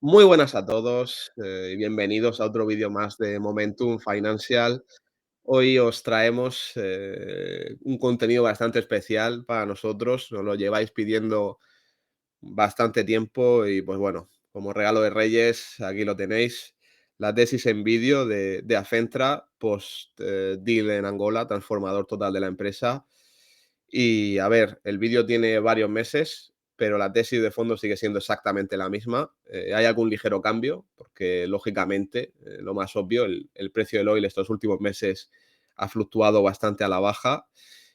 Muy buenas a todos y bienvenidos a otro vídeo más de Momentum Financial. Hoy os traemos un contenido bastante especial para nosotros, nos lo lleváis pidiendo bastante tiempo y pues bueno, como regalo de Reyes, aquí lo tenéis, la tesis en vídeo de Afentra post deal en Angola, transformador total de la empresa. Y a ver, el vídeo tiene varios meses, pero la tesis de fondo sigue siendo exactamente la misma. Hay algún ligero cambio, porque lógicamente, lo más obvio, el precio del oil estos últimos meses ha fluctuado bastante a la baja.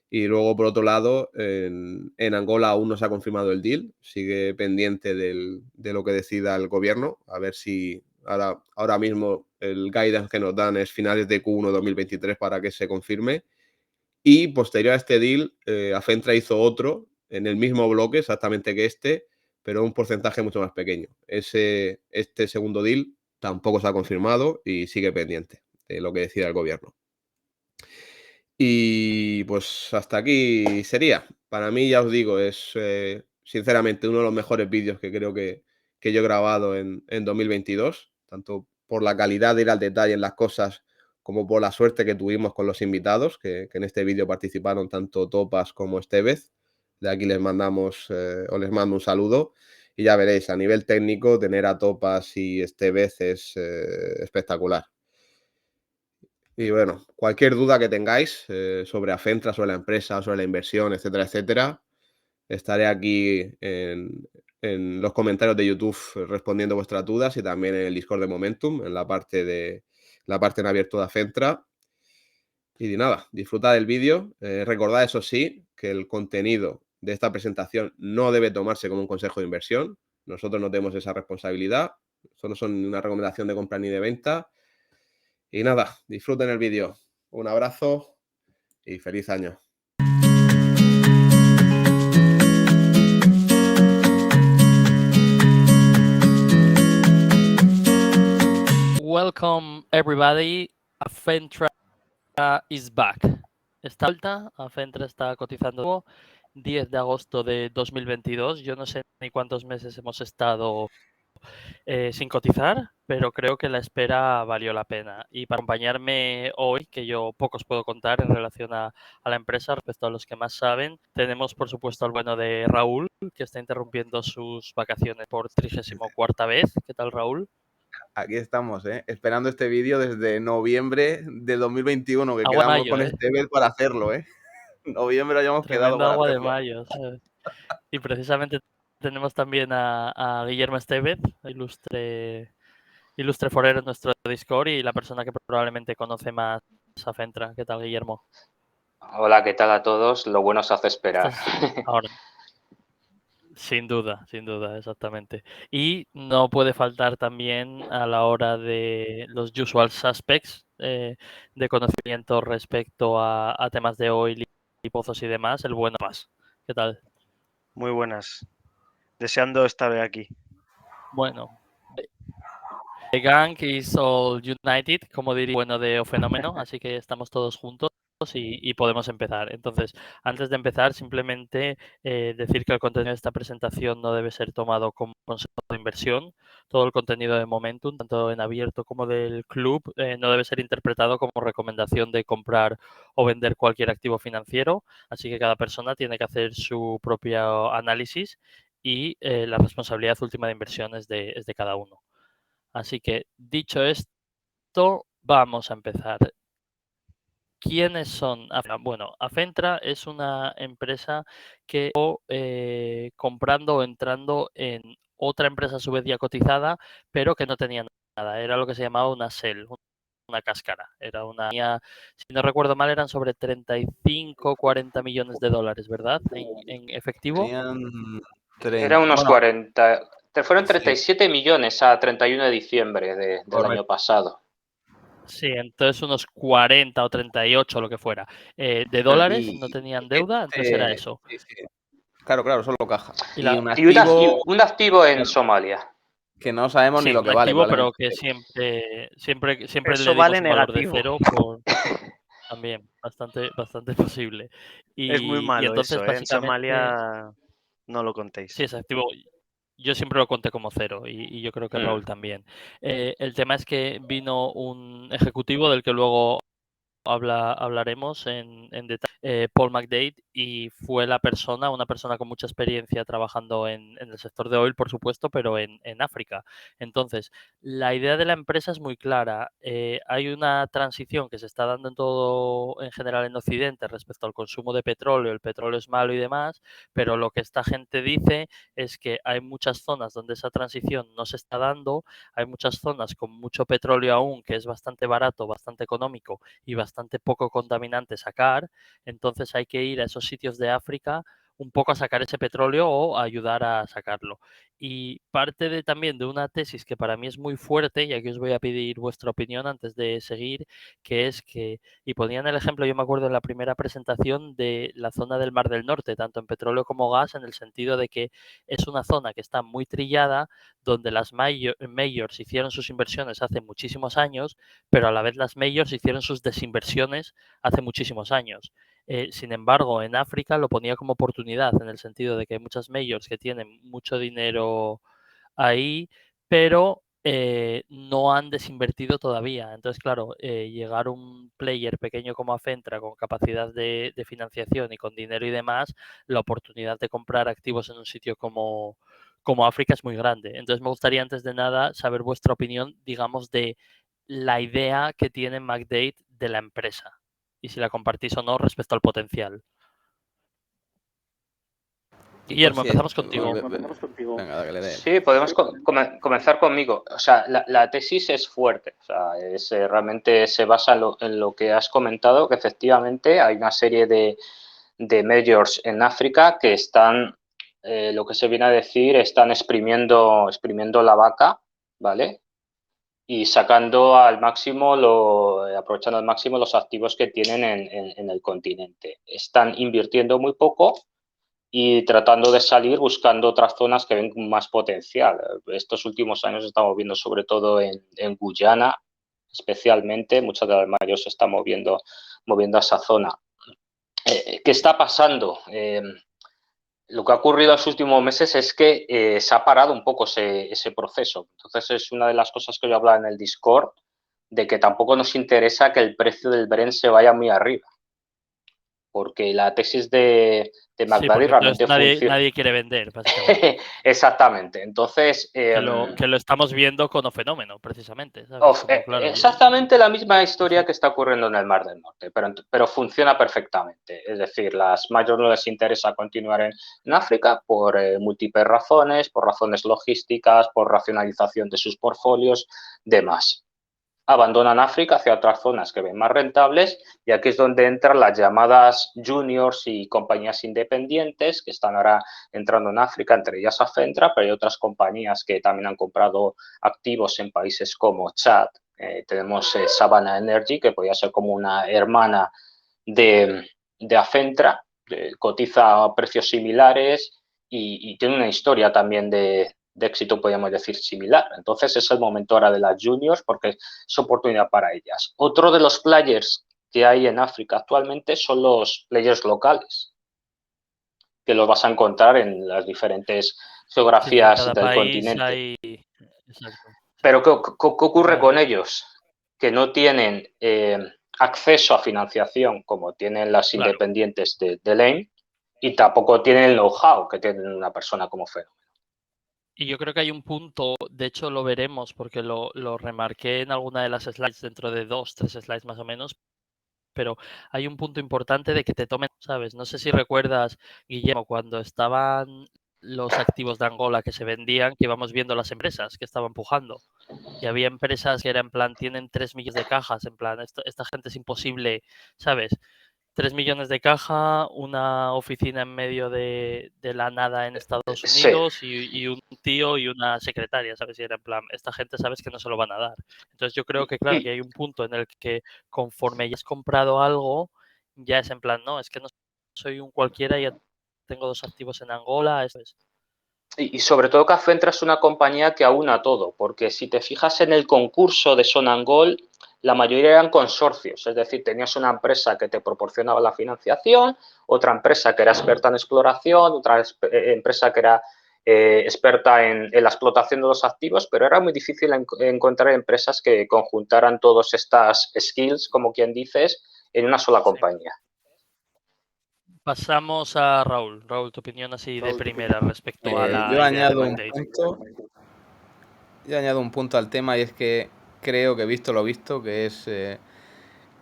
Y luego, por otro lado, en Angola aún no se ha confirmado el deal, sigue pendiente de lo que decida el gobierno, a ver si ahora mismo el guidance que nos dan es finales de Q1 2023 para que se confirme. Y posterior a este deal, Afentra hizo otro en el mismo bloque exactamente que este, pero un porcentaje mucho más pequeño. Este segundo deal tampoco se ha confirmado y sigue pendiente de lo que decida el gobierno. Y pues hasta aquí sería. Para mí, ya os digo, es sinceramente uno de los mejores vídeos que creo que yo he grabado en 2022, tanto por la calidad de ir al detalle en las cosas como por la suerte que tuvimos con los invitados, que en este vídeo participaron tanto Topas como Estevez. De aquí les mandamos, o les mando un saludo. Y ya veréis, a nivel técnico, tener a Topas y Estevez es espectacular. Y bueno, cualquier duda que tengáis sobre Afentra, sobre la empresa, sobre la inversión, etcétera, etcétera, estaré aquí en los comentarios de YouTube respondiendo vuestras dudas y también en el Discord de Momentum, en la parte en abierto de Afentra. Y nada, disfrutad del vídeo. Recordad, eso sí, que el contenido de esta presentación no debe tomarse como un consejo de inversión. Nosotros no tenemos esa responsabilidad. Esto no son una recomendación de compra ni de venta. Y nada, disfruten el vídeo. Un abrazo y feliz año. Welcome everybody. Afentra is back. Está alta, Afentra está cotizando 10 de agosto de 2022. Yo no sé ni cuántos meses hemos estado sin cotizar, pero creo que la espera valió la pena. Y para acompañarme hoy, que yo pocos puedo contar en relación a la empresa respecto a los que más saben, tenemos por supuesto al bueno de Raúl, que está interrumpiendo sus vacaciones por 34ª vez. ¿Qué tal, Raúl? Aquí estamos, esperando este vídeo desde noviembre de 2021, que Agua quedamos mayo, con Estevez para hacerlo, Noviembre habíamos quedado Tremendo para agua de hacerlo. mayo, ¿sabes? Y precisamente tenemos también a Guillermo Estevez, ilustre forero en nuestro Discord y la persona que probablemente conoce más a Fentra. ¿Qué tal, Guillermo? Hola, ¿qué tal a todos? Lo bueno se hace esperar. Estás ahora. Sin duda, exactamente. Y no puede faltar también a la hora de los usual suspects de conocimiento respecto a temas de oil y pozos y demás, el bueno Paz. ¿Qué tal? Muy buenas. Deseando estar aquí. Bueno, the gang is all united, como diría bueno de O Fenómeno, así que estamos todos juntos y podemos empezar. Entonces, antes de empezar, simplemente decir que el contenido de esta presentación no debe ser tomado como consejo de inversión. Todo el contenido de Momentum, tanto en abierto como del club, no debe ser interpretado como recomendación de comprar o vender cualquier activo financiero. Así que cada persona tiene que hacer su propio análisis y la responsabilidad última de inversión es de cada uno. Así que, dicho esto, vamos a empezar. ¿Quiénes son? Bueno, Afentra es una empresa que comprando o entrando en otra empresa a su vez ya cotizada, pero que no tenía nada. Era lo que se llamaba una SEL, una cáscara. Era una, si no recuerdo mal, eran sobre 35, 40 millones de dólares, ¿verdad? En efectivo. Era unos 40. Fueron 37 millones a 31 de diciembre del año pasado. Sí, entonces unos 40 o 38, lo que fuera. De dólares, no tenían deuda, entonces era eso. Sí. Claro, solo caja. Y un activo en Somalia. Que no sabemos ni lo que vale. Un activo, pero que siempre Eso le dimos vale un valor de negativo. cero también, bastante posible. Es muy malo y entonces, eso, En básicamente, Somalia no lo contéis. sí, es activo. yo siempre lo conté como 0 y yo creo que Raúl también. El tema es que vino un ejecutivo del que luego hablaremos en detalle, Paul McDade, y fue una persona con mucha experiencia trabajando en el sector de oil, por supuesto, pero en África. Entonces, la idea de la empresa es muy clara. Hay una transición que se está dando en general en Occidente respecto al consumo de petróleo. El petróleo es malo y demás, pero lo que esta gente dice es que hay muchas zonas donde esa transición no se está dando, hay muchas zonas con mucho petróleo aún, que es bastante barato, bastante económico y bastante poco contaminante sacar, entonces hay que ir a esos sitios de África un poco a sacar ese petróleo o a ayudar a sacarlo. Y parte también de una tesis que para mí es muy fuerte, y aquí os voy a pedir vuestra opinión antes de seguir, que es que, y ponían el ejemplo, yo me acuerdo en la primera presentación de la zona del Mar del Norte, tanto en petróleo como gas, en el sentido de que es una zona que está muy trillada, donde las majors hicieron sus inversiones hace muchísimos años, pero a la vez las majors hicieron sus desinversiones hace muchísimos años. Sin embargo, en África lo ponía como oportunidad, en el sentido de que hay muchas majors que tienen mucho dinero ahí, pero no han desinvertido todavía. Entonces, claro, llegar un player pequeño como Afentra con capacidad de financiación y con dinero y demás, la oportunidad de comprar activos en un sitio como África es muy grande. Entonces, me gustaría antes de nada saber vuestra opinión, digamos, de la idea que tiene McDade de la empresa y si la compartís o no respecto al potencial. Guillermo, empezamos contigo. Venga, dale. Sí, podemos comenzar conmigo. O sea, la tesis es fuerte. O sea, realmente se basa en lo que has comentado, que efectivamente hay una serie de majors en África que están, lo que se viene a decir, están exprimiendo la vaca, ¿vale? Y sacando al máximo, aprovechando al máximo los activos que tienen en el continente. Están invirtiendo muy poco y tratando de salir buscando otras zonas que ven con más potencial. Estos últimos años estamos viendo sobre todo en Guyana, especialmente, muchas de las mayores se están moviendo a esa zona. ¿Qué está pasando? Lo que ha ocurrido en los últimos meses es que se ha parado un poco ese proceso. Entonces, es una de las cosas que yo hablaba en el Discord, de que tampoco nos interesa que el precio del Brent se vaya muy arriba, porque la tesis de McDade realmente funciona. Nadie quiere vender, básicamente. Exactamente. Entonces, que lo estamos viendo con Ofenómeno, precisamente. ¿Sabes? Exactamente la misma historia que está ocurriendo en el Mar del Norte, pero funciona perfectamente. Es decir, las majors no les interesa continuar en África por múltiples razones, por razones logísticas, por racionalización de sus portfolios, demás. Abandonan África hacia otras zonas que ven más rentables, y aquí es donde entran las llamadas juniors y compañías independientes que están ahora entrando en África, entre ellas Afentra, pero hay otras compañías que también han comprado activos en países como Chad. Tenemos Savannah Energy, que podría ser como una hermana de Afentra, cotiza a precios similares y tiene una historia también de éxito, podríamos decir, similar. Entonces es el momento ahora de las juniors porque es oportunidad para ellas. Otro de los players que hay en África actualmente son los players locales, que los vas a encontrar en las diferentes geografías del continente. Exacto. Pero ¿qué ocurre con ellos? Que no tienen acceso a financiación como tienen las independientes de Lane, y tampoco tienen el know-how que tiene una persona como Fenómeno. Y yo creo que hay un punto, de hecho lo veremos porque lo remarqué en alguna de las slides, dentro de 2-3 slides más o menos, pero hay un punto importante de que te tomen, ¿sabes? No sé si recuerdas, Guillermo, cuando estaban los activos de Angola que se vendían, que íbamos viendo las empresas que estaban empujando. Y había empresas que eran en plan, tienen 3 millones de cajas, en plan, esta gente es imposible, ¿sabes? 3 millones de caja, una oficina en medio de la nada en Estados Unidos, sí. y un tío y una secretaria, ¿sabes? Y era en plan, esta gente sabes que no se lo van a dar. Entonces yo creo que, claro, que hay un punto en el que conforme ya has comprado algo, ya es en plan, no, es que no soy un cualquiera, ya tengo 2 activos en Angola, eso es. Y sobre todo que Afentra es una compañía que aúna todo, porque si te fijas en el concurso de Sonangol, la mayoría eran consorcios, es decir, tenías una empresa que te proporcionaba la financiación, otra empresa que era experta en exploración, otra empresa que era experta en la explotación de los activos, pero era muy difícil encontrar empresas que conjuntaran todas estas skills, como quien dices, en una sola compañía. Pasamos a Raúl. Raúl, tu opinión así de primera respecto a la Yo idea de añado un McDade. punto al tema, y es que creo que, visto lo visto, que es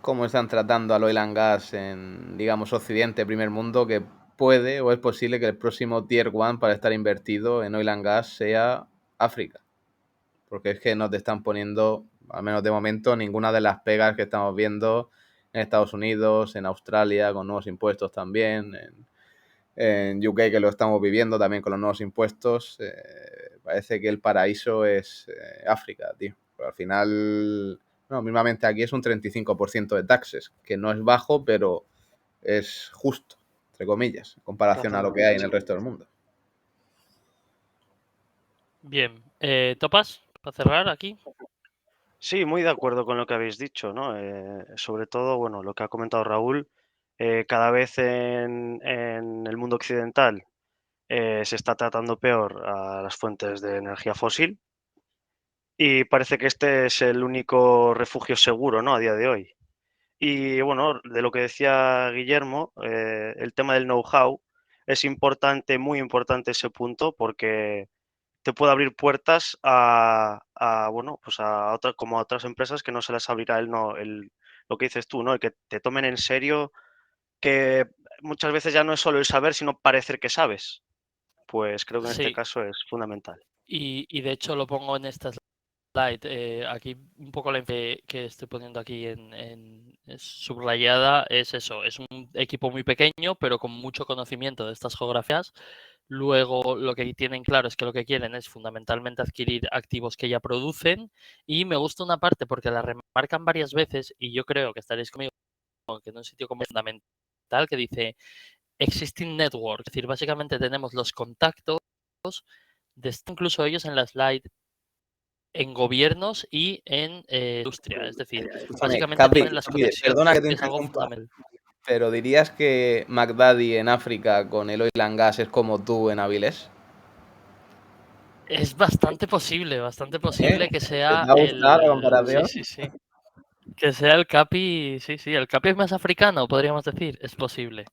cómo están tratando al oil and gas en, digamos, Occidente, primer mundo, que puede o es posible que el próximo Tier 1 para estar invertido en oil and gas sea África. Porque es que no te están poniendo, al menos de momento, ninguna de las pegas que estamos viendo en Estados Unidos, en Australia, con nuevos impuestos también, en UK, que lo estamos viviendo también con los nuevos impuestos. Parece que el paraíso es África, tío. Pero al final, no, mismamente aquí es un 35% de taxes, que no es bajo, pero es justo, entre comillas, en comparación a lo que hay en el resto del mundo. Bien. ¿Topas? Para cerrar aquí. Sí, muy de acuerdo con lo que habéis dicho, ¿no? Sobre todo, bueno, lo que ha comentado Raúl, cada vez en el mundo occidental se está tratando peor a las fuentes de energía fósil y parece que este es el único refugio seguro, ¿no? A día de hoy. Y bueno, de lo que decía Guillermo, el tema del know-how es importante, muy importante ese punto, porque te puede abrir puertas bueno, pues como a otras empresas que no se les abrirá lo que dices tú, ¿no? El que te tomen en serio, que muchas veces ya no es solo el saber, sino parecer que sabes. Pues creo que en este Sí. caso es fundamental. Y de hecho lo pongo en esta slide. Aquí un poco la que estoy poniendo aquí en subrayada es eso. Es un equipo muy pequeño, pero con mucho conocimiento de estas geografías. Luego lo que tienen claro es que lo que quieren es fundamentalmente adquirir activos que ya producen. Y me gusta una parte porque la remarcan varias veces, y yo creo que estaréis conmigo, que en un sitio como fundamental, que dice Existing Network. Es decir, básicamente tenemos los contactos de incluso ellos en la slide en gobiernos y en industria. Es decir, básicamente Capri, ponen las perdona que conexiones, te que es algo interrumpa, fundamental. pero ¿dirías que McDaddy en África con el oil and gas es como tú en Avilés? Es bastante posible que ¿Te sea ha gustado la el... comparación? Sí. Que sea el Capi, sí, el Capi es más africano, podríamos decir. Es posible.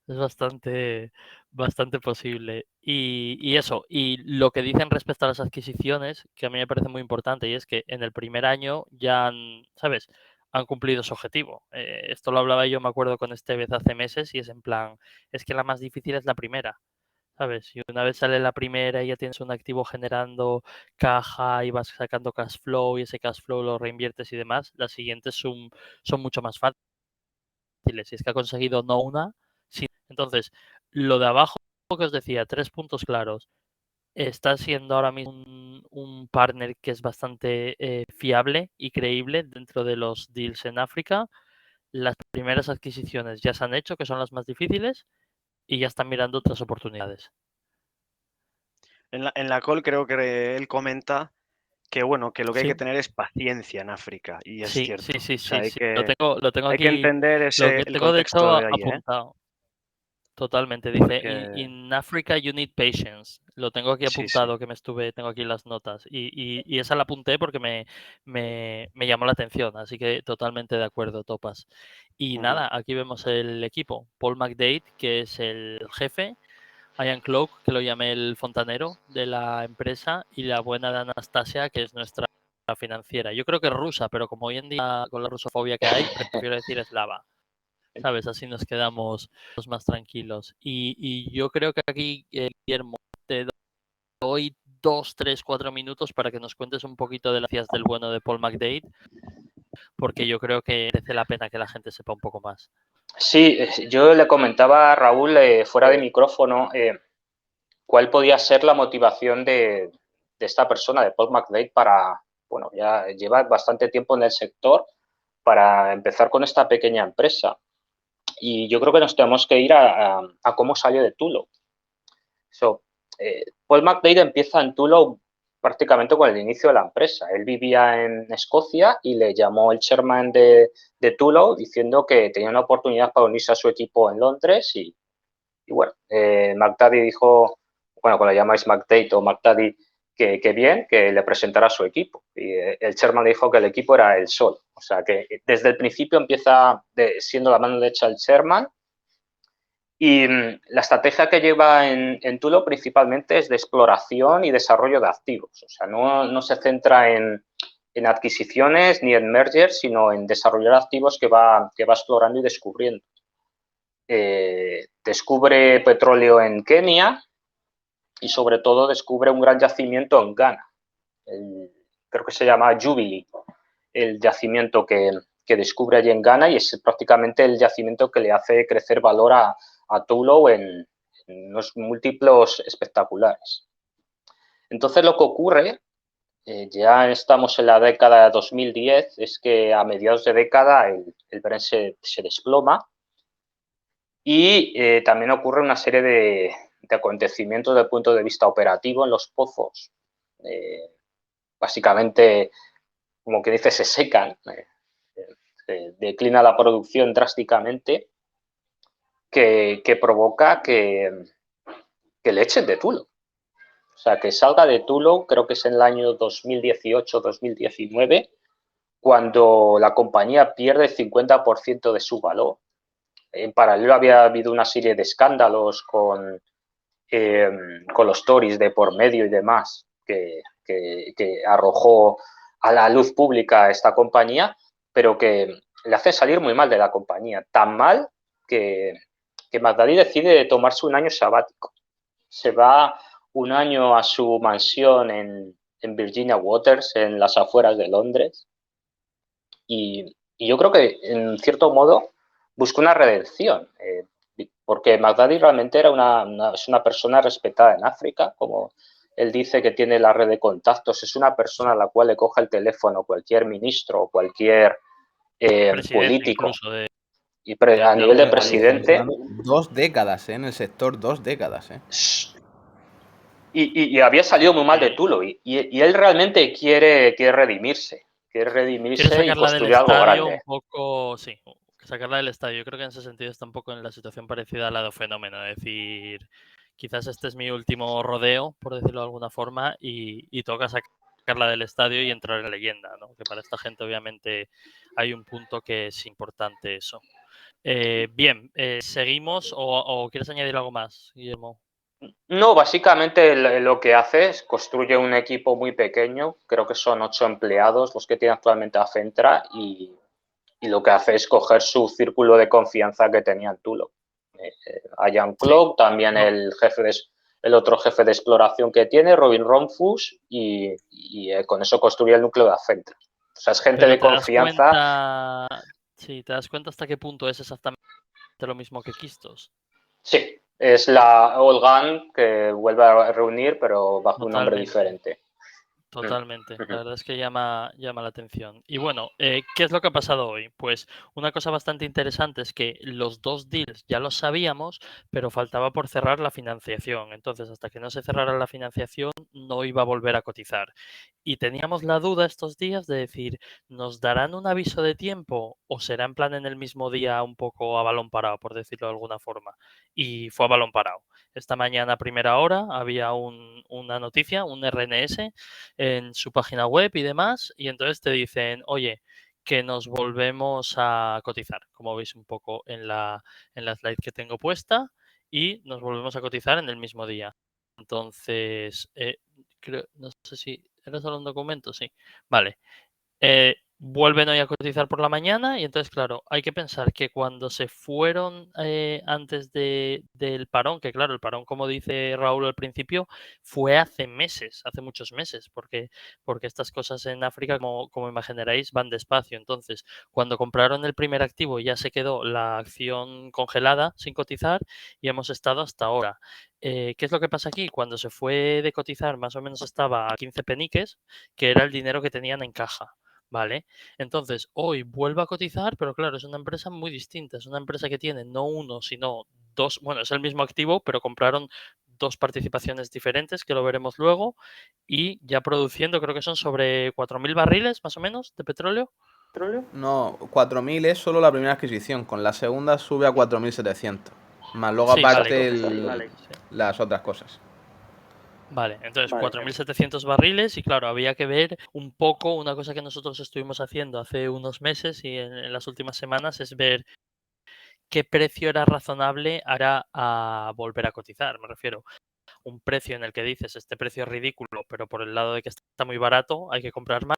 Es bastante posible. Y eso, y lo que dicen respecto a las adquisiciones, que a mí me parece muy importante, y es que en el primer año ya han, ¿sabes? Han cumplido su objetivo. Esto lo hablaba yo, me acuerdo, con Estevez hace meses, y es en plan, es que la más difícil es la primera. ¿Sabes? Y una vez sale la primera y ya tienes un activo generando caja y vas sacando cash flow y ese cash flow lo reinviertes y demás, las siguientes son mucho más fáciles. Si es que ha conseguido no una, sí. Entonces, lo de abajo que os decía, 3 puntos claros. Está siendo ahora mismo un partner que es bastante fiable y creíble dentro de los deals en África. Las primeras adquisiciones ya se han hecho, que son las más difíciles, y ya están mirando otras oportunidades. En la call creo que él comenta que bueno, que lo que hay Sí. que tener es paciencia en África, y es Sí. cierto. O sea, Lo tengo hay que aquí, entender el tengo de contexto hecho de ahí, ¿eh? apuntado. Totalmente. Dice, Porque in Africa you need patience. Lo tengo aquí sí. apuntado, tengo aquí las notas. Y esa la apunté porque me llamó la atención. Así que totalmente de acuerdo, Topas. Y nada, aquí vemos el equipo. Paul McDade, que es el jefe. Ian Cloak, que lo llamé el fontanero de la empresa. Y la buena de Anastasia, que es nuestra financiera. Yo creo que es rusa, pero como hoy en día con la rusofobia que hay, prefiero decir eslava. ¿Sabes? Así nos quedamos los más tranquilos. Y yo creo que aquí, Guillermo, te doy 2, 3, 4 minutos para que nos cuentes un poquito de las ciencias del bueno de Paul McDade, porque yo creo que merece la pena que la gente sepa un poco más. Sí, yo le comentaba a Raúl fuera de micrófono cuál podía ser la motivación de esta persona, de Paul McDade, para, bueno, ya lleva bastante tiempo en el sector, para empezar con esta pequeña empresa. Y yo creo que nos tenemos que ir a cómo salió de Tullow. Paul McDade empieza en Tullow prácticamente con el inicio de la empresa. Él vivía en Escocia y le llamó el chairman de Tullow diciendo que tenía una oportunidad para unirse a su equipo en Londres y bueno, McDade dijo, bueno, cuando llamáis McDade o McDaddy, que bien, que le presentara a su equipo. Y el chairman le dijo que el equipo era él solo. O sea, que desde el principio empieza siendo la mano derecha del chairman. Y la estrategia que lleva en Tulo principalmente es de exploración y desarrollo de activos. O sea, no se centra en adquisiciones ni en mergers, sino en desarrollar activos que va explorando y descubriendo. Descubre petróleo en Kenia y sobre todo descubre un gran yacimiento en Ghana. Creo que se llama Jubilee, el yacimiento que descubre allí en Ghana, y es prácticamente el yacimiento que le hace crecer valor a Tullow en unos múltiplos espectaculares. Entonces lo que ocurre, ya estamos en la década de 2010, es que a mediados de década el Brent se desploma y también ocurre una serie de acontecimientos desde el punto de vista operativo en los pozos. Básicamente, como que dice, se secan, declina la producción drásticamente, que provoca que le echen de Tullow. O sea, que salga de Tullow, creo que es en el año 2018-2019, cuando la compañía pierde el 50% de su valor. En paralelo había habido una serie de escándalos con los Tories de por medio y demás, que arrojó a la luz pública esta compañía, pero que le hace salir muy mal de la compañía. Tan mal que McDaddy decide tomarse un año sabático. Se va un año a su mansión en Virginia Waters, en las afueras de Londres, y yo creo que, en cierto modo, buscó una redención, porque McDaddy realmente es una persona respetada en África, como él dice que tiene la red de contactos, es una persona a la cual le coge el teléfono cualquier ministro o cualquier político. Y a nivel de presidente... 2 décadas, en el sector, 2 décadas. Y había salido muy mal de Tullow, y él realmente quiere redimirse. Quiere sacarla y construir del algo estadio grande. un poco, sí, sacarla del estadio. Yo creo que en ese sentido está un poco en la situación parecida a la de Fenómeno. Es decir, quizás este es mi último rodeo, por decirlo de alguna forma, y toca sacarla del estadio y entrar en la leyenda, ¿no? Que para esta gente obviamente hay un punto que es importante eso. Bien, ¿seguimos o quieres añadir algo más, Guillermo? No, básicamente lo que hace es construye un equipo muy pequeño, creo que son 8 empleados los que tiene actualmente a Centra, y lo que hace es coger su círculo de confianza que tenía en Tullow. A Jan Klopp, también el otro jefe de exploración que tiene, Robin Romfus, y con eso construye el núcleo de Centra. O sea, es gente de confianza. ¿Te das cuenta hasta qué punto es exactamente lo mismo que Kistos? Sí, es la Old Gang que vuelve a reunir, pero bajo un nombre diferente. Totalmente, la verdad es que llama la atención. Y bueno, ¿qué es lo que ha pasado hoy? Pues una cosa bastante interesante es que los 2 deals ya los sabíamos, pero faltaba por cerrar la financiación. Entonces, hasta que no se cerrara la financiación, no iba a volver a cotizar. Y teníamos la duda estos días de decir, ¿nos darán un aviso de tiempo o será en plan en el mismo día un poco a balón parado, por decirlo de alguna forma? Y fue a balón parado. Esta mañana a primera hora había una noticia, un RNS en su página web y demás, y entonces te dicen, oye, que nos volvemos a cotizar, como veis un poco en la slide que tengo puesta, y nos volvemos a cotizar en el mismo día. Entonces, no sé si ¿eres solo un documento? Sí. Vale. Vuelven hoy a cotizar por la mañana, y entonces, claro, hay que pensar que cuando se fueron antes del parón, que claro, el parón, como dice Raúl al principio, fue hace meses, hace muchos meses, porque estas cosas en África, como imaginaréis, van despacio. Entonces, cuando compraron el primer activo ya se quedó la acción congelada sin cotizar y hemos estado hasta ahora. ¿Qué es lo que pasa aquí? Cuando se fue de cotizar, más o menos estaba a 15 peniques, que era el dinero que tenían en caja. Vale, entonces hoy vuelve a cotizar, pero claro, es una empresa muy distinta. Es una empresa que tiene no uno, sino 2. Bueno, es el mismo activo, pero compraron 2 participaciones diferentes, que lo veremos luego, y ya produciendo, creo que son sobre 4.000 barriles más o menos de petróleo. No, 4.000 es solo la primera adquisición, con la segunda sube a 4.700, más luego Sí, aparte vale. las otras cosas. Vale, entonces 4.700 barriles y claro, había que ver un poco, una cosa que nosotros estuvimos haciendo hace unos meses y en las últimas semanas es ver qué precio era razonable ahora a volver a cotizar. Me refiero, un precio en el que dices, este precio es ridículo, pero por el lado de que está muy barato hay que comprar más,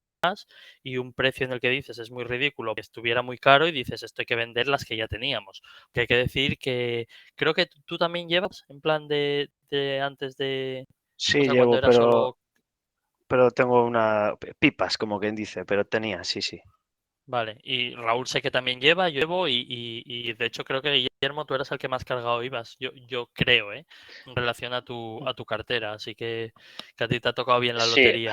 y un precio en el que dices es muy ridículo, que estuviera muy caro y dices, esto hay que vender las que ya teníamos. Que hay que decir que creo que tú también llevas en plan de antes de, o Sí, sea, cuando llevo, era solo... pero tengo pipas, como quien dice, pero tenía, sí. Vale, y Raúl sé que también lleva, yo llevo y de hecho creo que Guillermo tú eras el que más cargado ibas, yo creo, en relación a tu cartera, así que a ti te ha tocado bien Sí,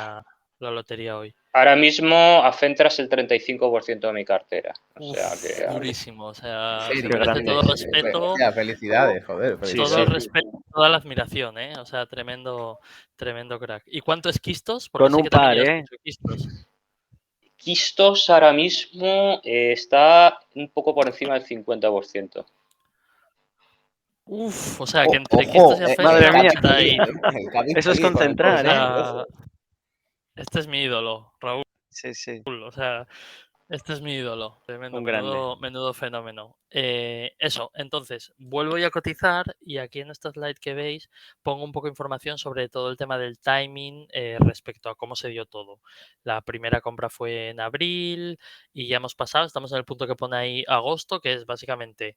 la lotería hoy. ahora mismo Afentra el 35% de mi cartera. O sea que Durísimo, o En sea, se serio, Qué merece grande. todo el respeto, Ya, felicidades, joder, Sí, todo el sí. felicidades. respeto, toda la admiración, o sea, tremendo crack. ¿Y cuánto es Quistos? Porque Con sé un que también par, llevas ¿eh? mucho Quistos. Quistos ahora mismo está un poco por encima del 50%. O sea, que entre Quistos Ojo, y Madre Afentra el mía, Capi está aquí, ahí. el Capi eso está es aquí con el O concentrar, ¿eh? porcentaje, sea, ojo. este es mi ídolo, Raúl. Sí, O sea, este es mi ídolo. Tremendo, un grande. menudo fenómeno. Eso, entonces, vuelvo ya a cotizar y aquí en esta slide que veis pongo un poco de información sobre todo el tema del timing respecto a cómo se dio todo. La primera compra fue en abril y ya hemos pasado, estamos en el punto que pone ahí agosto, que es básicamente,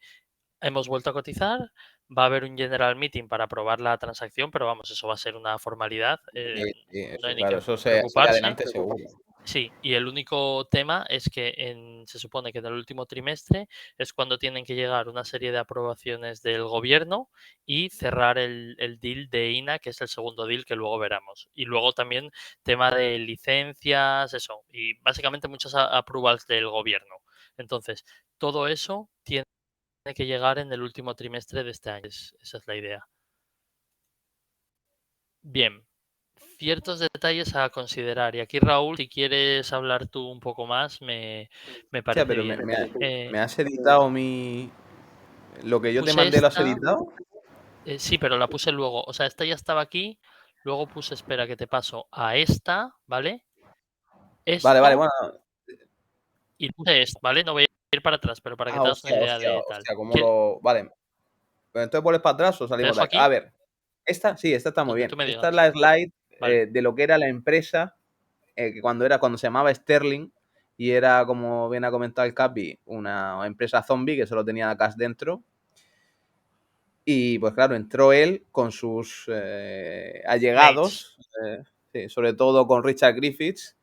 hemos vuelto a cotizar, va a haber un general meeting para aprobar la transacción, pero vamos, eso va a ser una formalidad, Sí, no eso, hay ni claro, que eso se sigue preocuparse. adelante seguro. Sí, y el único tema es que se supone que en el último trimestre es cuando tienen que llegar una serie de aprobaciones del gobierno y cerrar el deal de INA, que es el segundo deal que luego veremos. Y luego también tema de licencias, eso, y básicamente muchas approvals del gobierno. Entonces, todo eso tiene que llegar en el último trimestre de este año. Esa es la idea. Bien, ciertos detalles a considerar. Y aquí, Raúl, si quieres hablar tú un poco más, me Hostia, parece pero bien. me has editado lo que yo te Puse mandé, ¿lo has esta, editado? sí, pero la puse luego. O sea, esta ya estaba aquí. Luego puse, espera, que te paso a esta, ¿vale? Vale, Esto bueno. y puse esto, ¿vale? No voy a ir para atrás, pero para que te hagas una idea de tal. Hostia, ¿cómo lo...? Vale, pero entonces vuelves para atrás o ¿Te salimos de dejo aquí. A aquí? ver, sí, esta está muy Donde tú bien. me Esta es digas. la slide Vale. de lo que era la empresa, que cuando se llamaba Sterling y era, como bien ha comentado el Capi, una empresa zombie que solo tenía cash dentro. Y pues claro, entró él con sus allegados, sí, sobre todo con Richard Griffiths,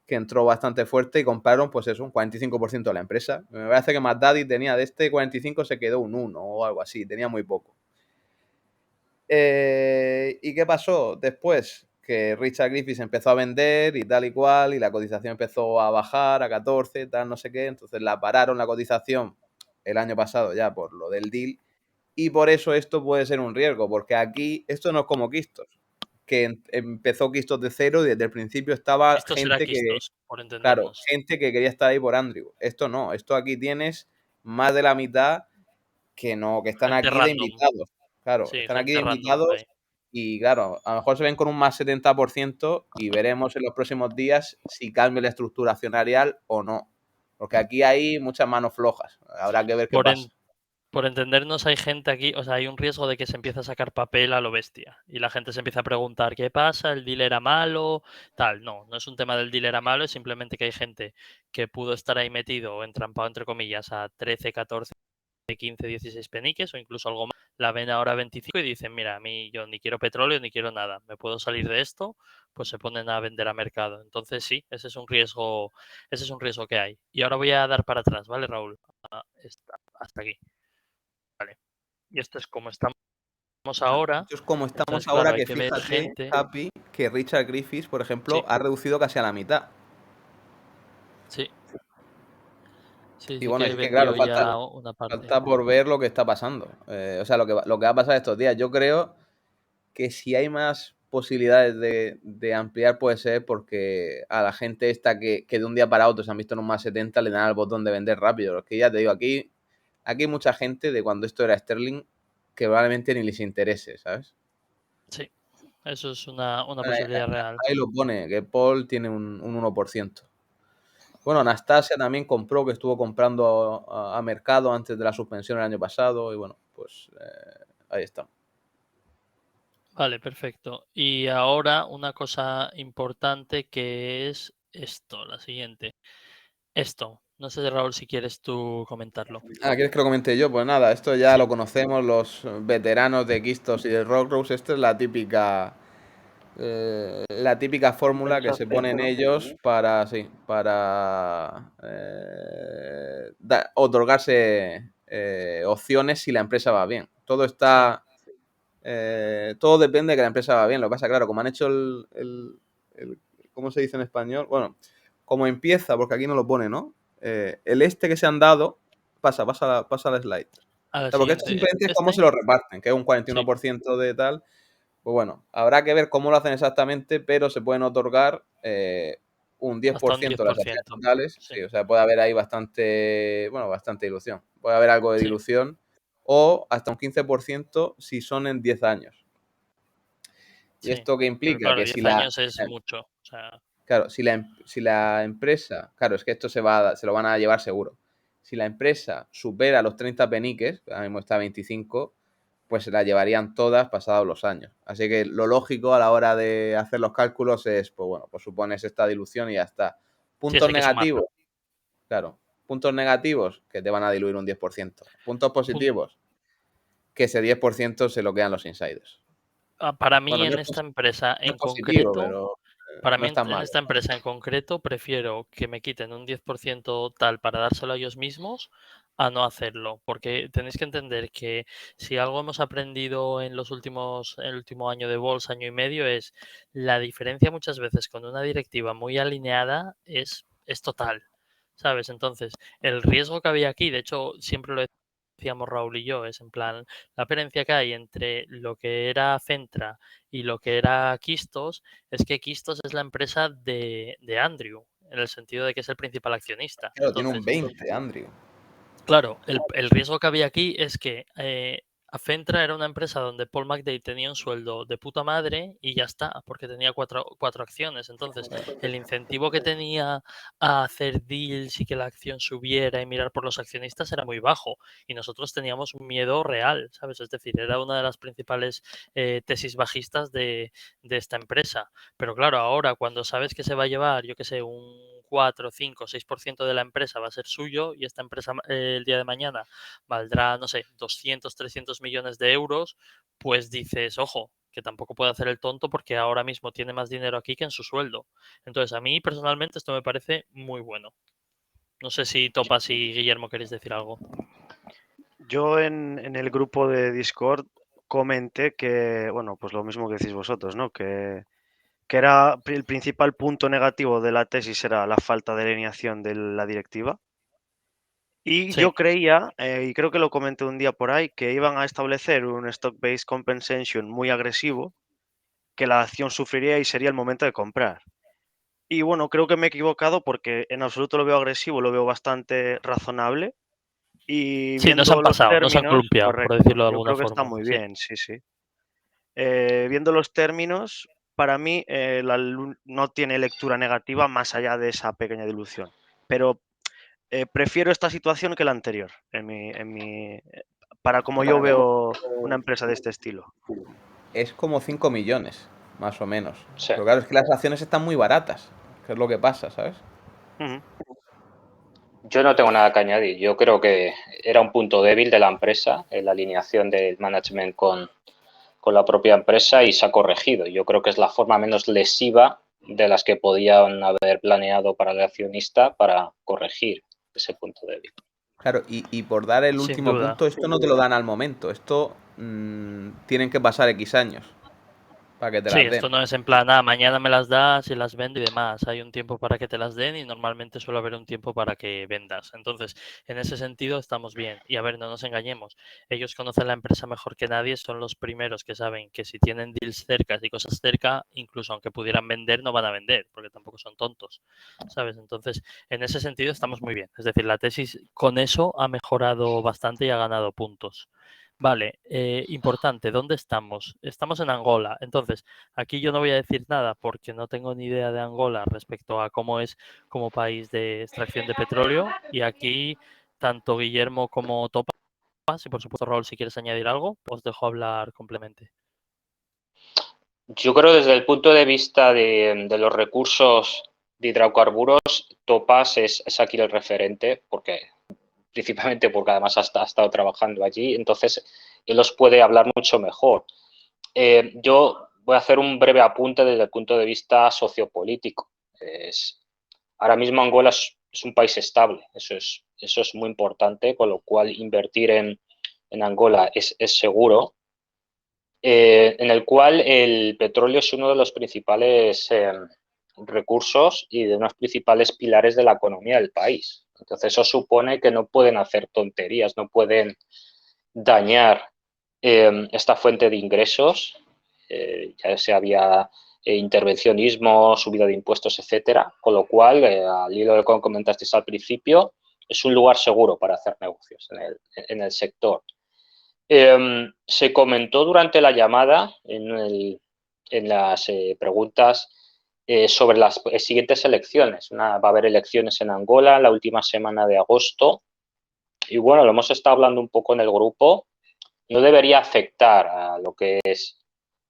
que entró bastante fuerte y compraron, pues eso, un 45% de la empresa. Me parece que Matt Daddy tenía de este 45, se quedó un 1 o algo así, tenía muy poco. ¿Y qué pasó después? Que Richard Griffiths empezó a vender y tal y cual, y la cotización empezó a bajar a 14, tal, no sé qué. Entonces la pararon la cotización el año pasado ya por lo del deal. Y por eso esto puede ser un riesgo, porque aquí esto no es como Quistos, que empezó Quistos de cero y desde el principio estaba Esto será gente que, Quistos, por claro, entendernos. gente que quería estar ahí por Andrew. Esto no, esto aquí tienes más de la mitad que no, que están Gente aquí de random. invitados. Claro, Sí, están aquí de gente random por invitados ahí. y claro, a lo mejor se ven con un más 70% y veremos en los próximos días si cambia la estructura accionarial o no. Porque aquí hay muchas manos flojas. Habrá que ver qué pasa. Por entendernos, hay gente aquí, o sea, hay un riesgo de que se empiece a sacar papel a lo bestia y la gente se empieza a preguntar qué pasa, el deal era malo, tal. No, no es un tema del deal era malo, es simplemente que hay gente que pudo estar ahí metido o entrampado, entre comillas, a 13, 14, 15, 16 peniques o incluso algo más. La ven ahora a 25 y dicen, mira, a mí yo ni quiero petróleo ni quiero nada, me puedo salir de esto, pues se ponen a vender a mercado. Entonces sí, ese es un riesgo que hay. Y ahora voy a dar para atrás, ¿vale, Raúl? Hasta aquí. Y esto es como estamos ahora. Esto es como estamos Entonces, claro, ahora, hay que que ver fíjate, gente. Capi, que Richard Griffiths, por ejemplo, Sí, ha reducido casi a la mitad. sí, sí, Y sí bueno, que es que claro, vendió ya una parte. falta por ver lo que está pasando. O sea, lo que va a pasar estos días. Yo creo que si hay más posibilidades de ampliar puede ser porque a la gente esta que de un día para otro se han visto en un más 70 le dan al botón de vender rápido. Es que ya te digo, aquí hay mucha gente de cuando esto era Sterling que probablemente ni les interese, ¿sabes? Sí, Eso es una posibilidad real. Ahí lo pone, que Paul tiene un 1%. Bueno, Anastasia también compró, que estuvo comprando a mercado antes de la suspensión el año pasado. Y bueno, pues ahí está. Vale, perfecto. Y ahora una cosa importante que es esto, la siguiente. Esto. No sé, Raúl, si quieres tú comentarlo. ¿Quieres que lo comente yo? Pues nada, esto ya lo conocemos los veteranos de Quistos y de Rockrose. Esta es la típica fórmula que se ponen ellos para otorgarse opciones si la empresa va bien. Todo está todo depende de que la empresa va bien. Lo que pasa, claro, como han hecho ¿cómo se dice en español? Bueno, como empieza, porque aquí no lo pone, ¿no? El que se han dado, pasa la slide. A la O sea, porque esto siguiente. simplemente es cómo se lo reparten, que es un 41% de tal. Pues bueno, habrá que ver cómo lo hacen exactamente, pero se pueden otorgar un 10% Hasta un de las acciones 10%. totales. Sí. Sí, o sea, puede haber ahí bastante dilución. Puede haber algo de Sí. dilución o hasta un 15% si son en 10 años. ¿Y Sí. esto qué Pero implica? claro, Que 10 si la, años es mucho. O sea, claro, si la empresa, claro, es que esto se lo van a llevar seguro. Si la empresa supera los 30 peniques, ahora mismo está a 25, pues se la llevarían todas pasados los años. Así que lo lógico a la hora de hacer los cálculos es, pues bueno, pues supones esta dilución y ya está. sí, Puntos hay que sumarlo. negativos, claro. Puntos negativos, que te van a diluir un 10%. Puntos positivos, que ese 10% se lo quedan los insiders. Para mí Bueno, en esta empresa no en es positivo, concreto, pero para no mí es tan en malo. esta empresa en concreto prefiero que me quiten un 10% tal para dárselo a ellos mismos a no hacerlo, porque tenéis que entender que si algo hemos aprendido en el último año de bolsa, año y medio, es la diferencia muchas veces con una directiva muy alineada es total, ¿sabes? Entonces, el riesgo que había aquí, de hecho, siempre lo decíamos Raúl y yo, es en plan, la diferencia que hay entre lo que era Centra y lo que era Quistos es que Quistos es la empresa de Andrew, en el sentido de que es el principal accionista. Claro, tiene un Entonces, 20, Andrew. claro, el riesgo que había aquí es que Afentra era una empresa donde Paul McDade tenía un sueldo de puta madre y ya está, porque tenía cuatro acciones. Entonces, el incentivo que tenía a hacer deals y que la acción subiera y mirar por los accionistas era muy bajo. Y nosotros teníamos un miedo real, ¿sabes? Es decir, era una de las principales tesis bajistas de esta empresa. Pero claro, ahora cuando sabes que se va a llevar, yo qué sé, un 4, 5, 6% de la empresa va a ser suyo y esta empresa el día de mañana valdrá, no sé, 200, 300 millones de euros, pues dices, ojo, que tampoco puede hacer el tonto porque ahora mismo tiene más dinero aquí que en su sueldo. Entonces, a mí personalmente esto me parece muy bueno. No sé si Topas y Guillermo queréis decir algo. Yo en el grupo de Discord comenté que, bueno, pues lo mismo que decís vosotros, ¿no? Que era el principal punto negativo de la tesis era la falta de alineación de la directiva. Y Sí. yo creía, y creo que lo comenté un día por ahí, que iban a establecer un stock-based compensation muy agresivo, que la acción sufriría y sería el momento de comprar. Y bueno, creo que me he equivocado porque en absoluto lo veo agresivo, lo veo bastante razonable. Y Sí, nos han viendo los pasado, nos han términos, columpiado, por correcto, decirlo de yo alguna creo que está forma. muy Sí. bien, sí, sí. Viendo los términos, para mí no tiene lectura negativa más allá de esa pequeña dilución. Pero prefiero esta situación que la anterior, para como yo veo una empresa de este estilo. Es como 5 millones, más o menos. Sí. Pero claro, es que las acciones están muy baratas, que es lo que pasa, ¿sabes? Ujú. Yo no tengo nada que añadir. Yo creo que era un punto débil de la empresa, en la alineación del management con la propia empresa y se ha corregido. Yo creo que es la forma menos lesiva de las que podían haber planeado para el accionista para corregir ese punto débil. Claro, y por dar el Sin último duda. punto, esto no te lo dan al momento. Esto tienen que pasar X años para que te Sí, las den. esto no es en plan, mañana me las das y las vendo y demás. Hay un tiempo para que te las den y normalmente suele haber un tiempo para que vendas. Entonces, en ese sentido estamos bien. Y a ver, no nos engañemos. Ellos conocen la empresa mejor que nadie, son los primeros que saben que si tienen deals cerca y cosas cerca, incluso aunque pudieran vender, no van a vender, porque tampoco son tontos. ¿Sabes? Entonces, en ese sentido estamos muy bien. Es decir, la tesis con eso ha mejorado bastante y ha ganado puntos. Vale, importante, ¿dónde estamos? Estamos en Angola. Entonces, aquí yo no voy a decir nada porque no tengo ni idea de Angola respecto a cómo es como país de extracción de petróleo. Y aquí, tanto Guillermo como Topas, y por supuesto Raúl, si quieres añadir algo, os dejo hablar completamente. Yo creo desde el punto de vista de los recursos de hidrocarburos, Topaz es aquí el referente, principalmente porque además ha estado trabajando allí, entonces él los puede hablar mucho mejor. Yo voy a hacer un breve apunte desde el punto de vista sociopolítico. Ahora mismo Angola es un país estable, eso es muy importante, con lo cual invertir en Angola es seguro. En el cual el petróleo es uno de los principales recursos y de unos principales pilares de la economía del país. Entonces eso supone que no pueden hacer tonterías, no pueden dañar esta fuente de ingresos, ya sea vía intervencionismo, subida de impuestos, etcétera, con lo cual, al hilo de lo que comentasteis al principio, es un lugar seguro para hacer negocios en el sector. Se comentó durante la llamada, en las preguntas, sobre las siguientes elecciones. Va a haber elecciones en Angola la última semana de agosto. Y bueno, lo hemos estado hablando un poco en el grupo. No debería afectar a lo que es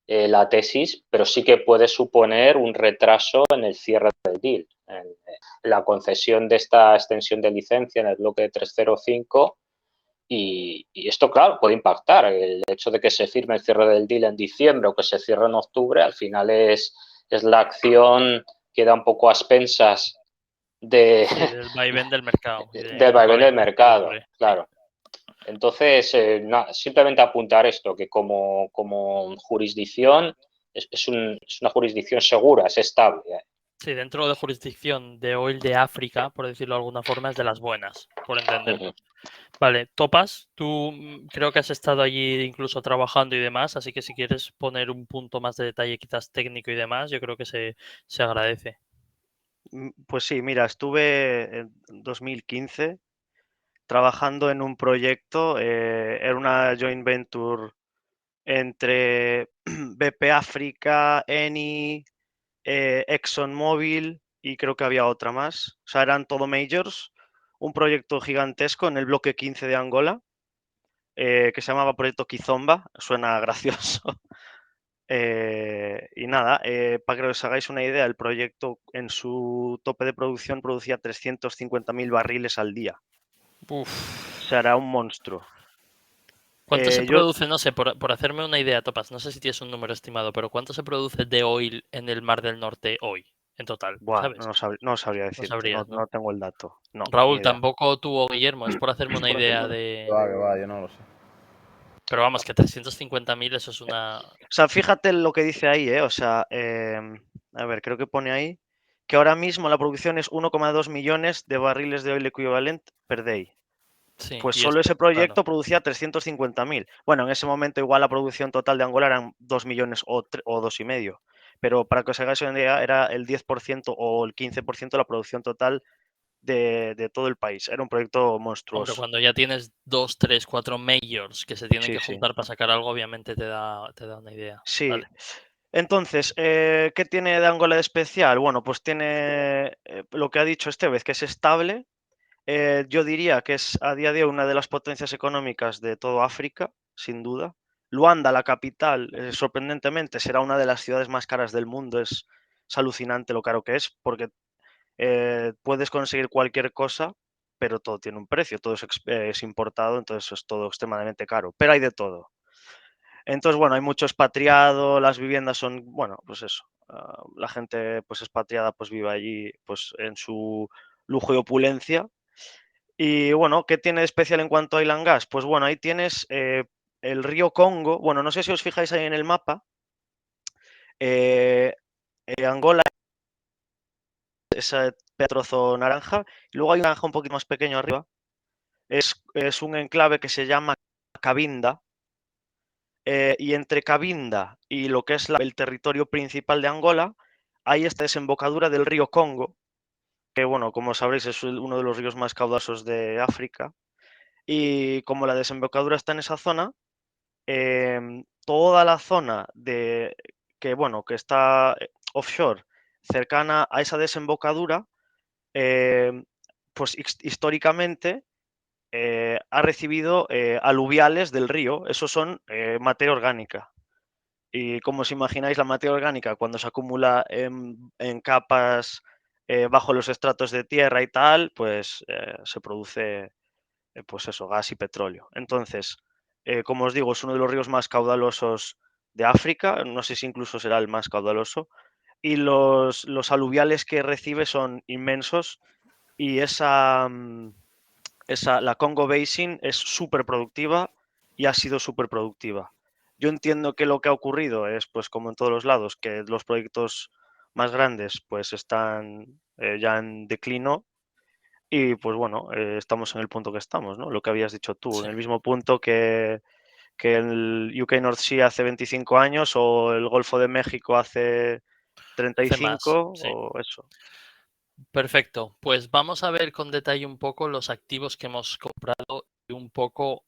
la tesis, pero sí que puede suponer un retraso en el cierre del deal. En la concesión de esta extensión de licencia en el bloque 305. Y esto, claro, puede impactar. El hecho de que se firme el cierre del deal en diciembre o que se cierre en octubre, al final es la acción que da un poco a expensas del vaivén del mercado. del vaivén del mercado, claro. Entonces, simplemente apuntar esto, que como jurisdicción es una jurisdicción segura, es estable. Sí, dentro de jurisdicción de oil de África, por decirlo de alguna forma, es de las buenas, por entendernos. Vale, Topas, tú creo que has estado allí incluso trabajando y demás, así que si quieres poner un punto más de detalle, quizás técnico y demás, yo creo que se agradece. Pues sí, mira, estuve en 2015 trabajando en un proyecto, era una joint venture entre BP África, Eni, ExxonMobil y creo que había otra más. O sea, eran todo majors. Un proyecto gigantesco en el bloque 15 de Angola, que se llamaba Proyecto Kizomba. Suena gracioso. Y nada, para que os hagáis una idea, el proyecto en su tope de producción producía 350.000 barriles al día. Uf. O sea, era un monstruo. ¿Cuánto se produce? No sé, por hacerme una idea, Topas, no sé si tienes un número estimado, pero ¿cuánto se produce de oil en el Mar del Norte hoy, en total? Buah, ¿Sabes? no sabría decirte, sabrías, no tengo el dato. No, Raúl, tampoco tuvo Guillermo, es por hacerme una idea Que de... va, yo no lo sé. Pero vamos, que 350.000 eso es una... O sea, fíjate lo que dice ahí, ¿eh? O sea, a ver, creo que pone ahí que ahora mismo la producción es 1,2 millones de barriles de oil equivalente per day. Sí, Pues y solo esto, ese proyecto claro. producía 350.000. Bueno, en ese momento igual la producción total de Angola eran 2 millones o 2,5. Pero para que os hagáis una idea, era el 10% o el 15% de la producción total de todo el país. Era un proyecto Hombre, monstruoso. cuando ya tienes 2, 3, 4 majors que se tienen Sí, que sí. juntar para sacar algo, obviamente te da una idea. Sí. Vale. Entonces, ¿qué tiene de Angola de especial? Bueno, pues tiene lo que ha dicho Estevez, que es estable. Yo diría que es a día de hoy una de las potencias económicas de todo África, sin duda. Luanda, la capital, sorprendentemente, será una de las ciudades más caras del mundo. Es alucinante lo caro que es, porque puedes conseguir cualquier cosa, pero todo tiene un precio, todo es importado, entonces es todo extremadamente caro. Pero hay de todo. Entonces, bueno, hay mucho expatriado, las viviendas son, bueno, pues eso, la gente pues expatriada pues vive allí pues en su lujo y opulencia. Y bueno, ¿qué tiene de especial en cuanto a Island Gas? Pues bueno, ahí tienes el río Congo, bueno, no sé si os fijáis ahí en el mapa, Angola es ese trozo naranja, y luego hay un naranja un poquito más pequeño arriba, es un enclave que se llama Cabinda. Y entre Cabinda y lo que es el territorio principal de Angola, hay esta desembocadura del río Congo, que bueno, como sabréis es uno de los ríos más caudalosos de África. Y como la desembocadura está en esa zona, toda la zona que está offshore, cercana a esa desembocadura, pues históricamente ha recibido aluviales del río. Esos son materia orgánica. Y como os imagináis, la materia orgánica, cuando se acumula en capas bajo los estratos de tierra y tal, pues se produce pues eso, gas y petróleo. Entonces, como os digo, es uno de los ríos más caudalosos de África, no sé si incluso será el más caudaloso, y los aluviales que recibe son inmensos, y la Congo Basin es súper productiva y ha sido súper productiva. Yo entiendo que lo que ha ocurrido es, pues como en todos los lados, que los proyectos más grandes pues están ya en declino, y pues bueno, estamos en el punto que estamos, ¿no? Lo que habías dicho tú, Sí. en el mismo punto que el UK North Sea hace 25 años, o el Golfo de México hace 35, sí. o eso. Perfecto. Pues vamos a ver con detalle un poco los activos que hemos comprado y un poco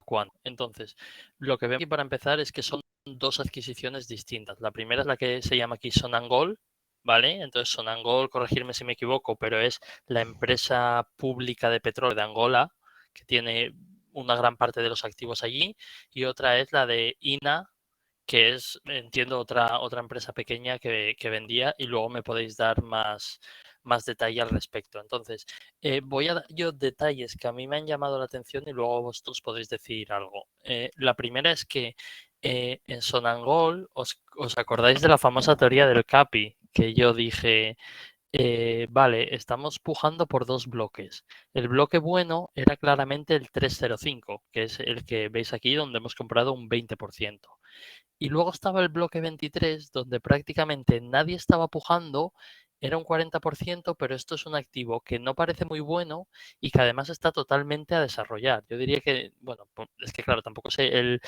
cuándo. Entonces, lo que veo aquí para empezar es que son dos adquisiciones distintas. La primera es la que se llama aquí Sonangol, ¿vale? Entonces, Sonangol, corregirme si me equivoco, pero es la empresa pública de petróleo de Angola, que tiene una gran parte de los activos allí, y otra es la de INA, que es, entiendo, otra empresa pequeña que vendía, y luego me podéis dar más detalle al respecto. Entonces, voy a dar yo detalles que a mí me han llamado la atención y luego vosotros podéis decir algo. La primera es que en Sonangol, ¿os acordáis de la famosa teoría del CAPI? Que yo dije, vale, estamos pujando por dos bloques. El bloque bueno era claramente el 305, que es el que veis aquí, donde hemos comprado un 20%. Y luego estaba el bloque 23, donde prácticamente nadie estaba pujando, era un 40%, pero esto es un activo que no parece muy bueno y que además está totalmente a desarrollar. Yo diría que, bueno, es que claro, tampoco sé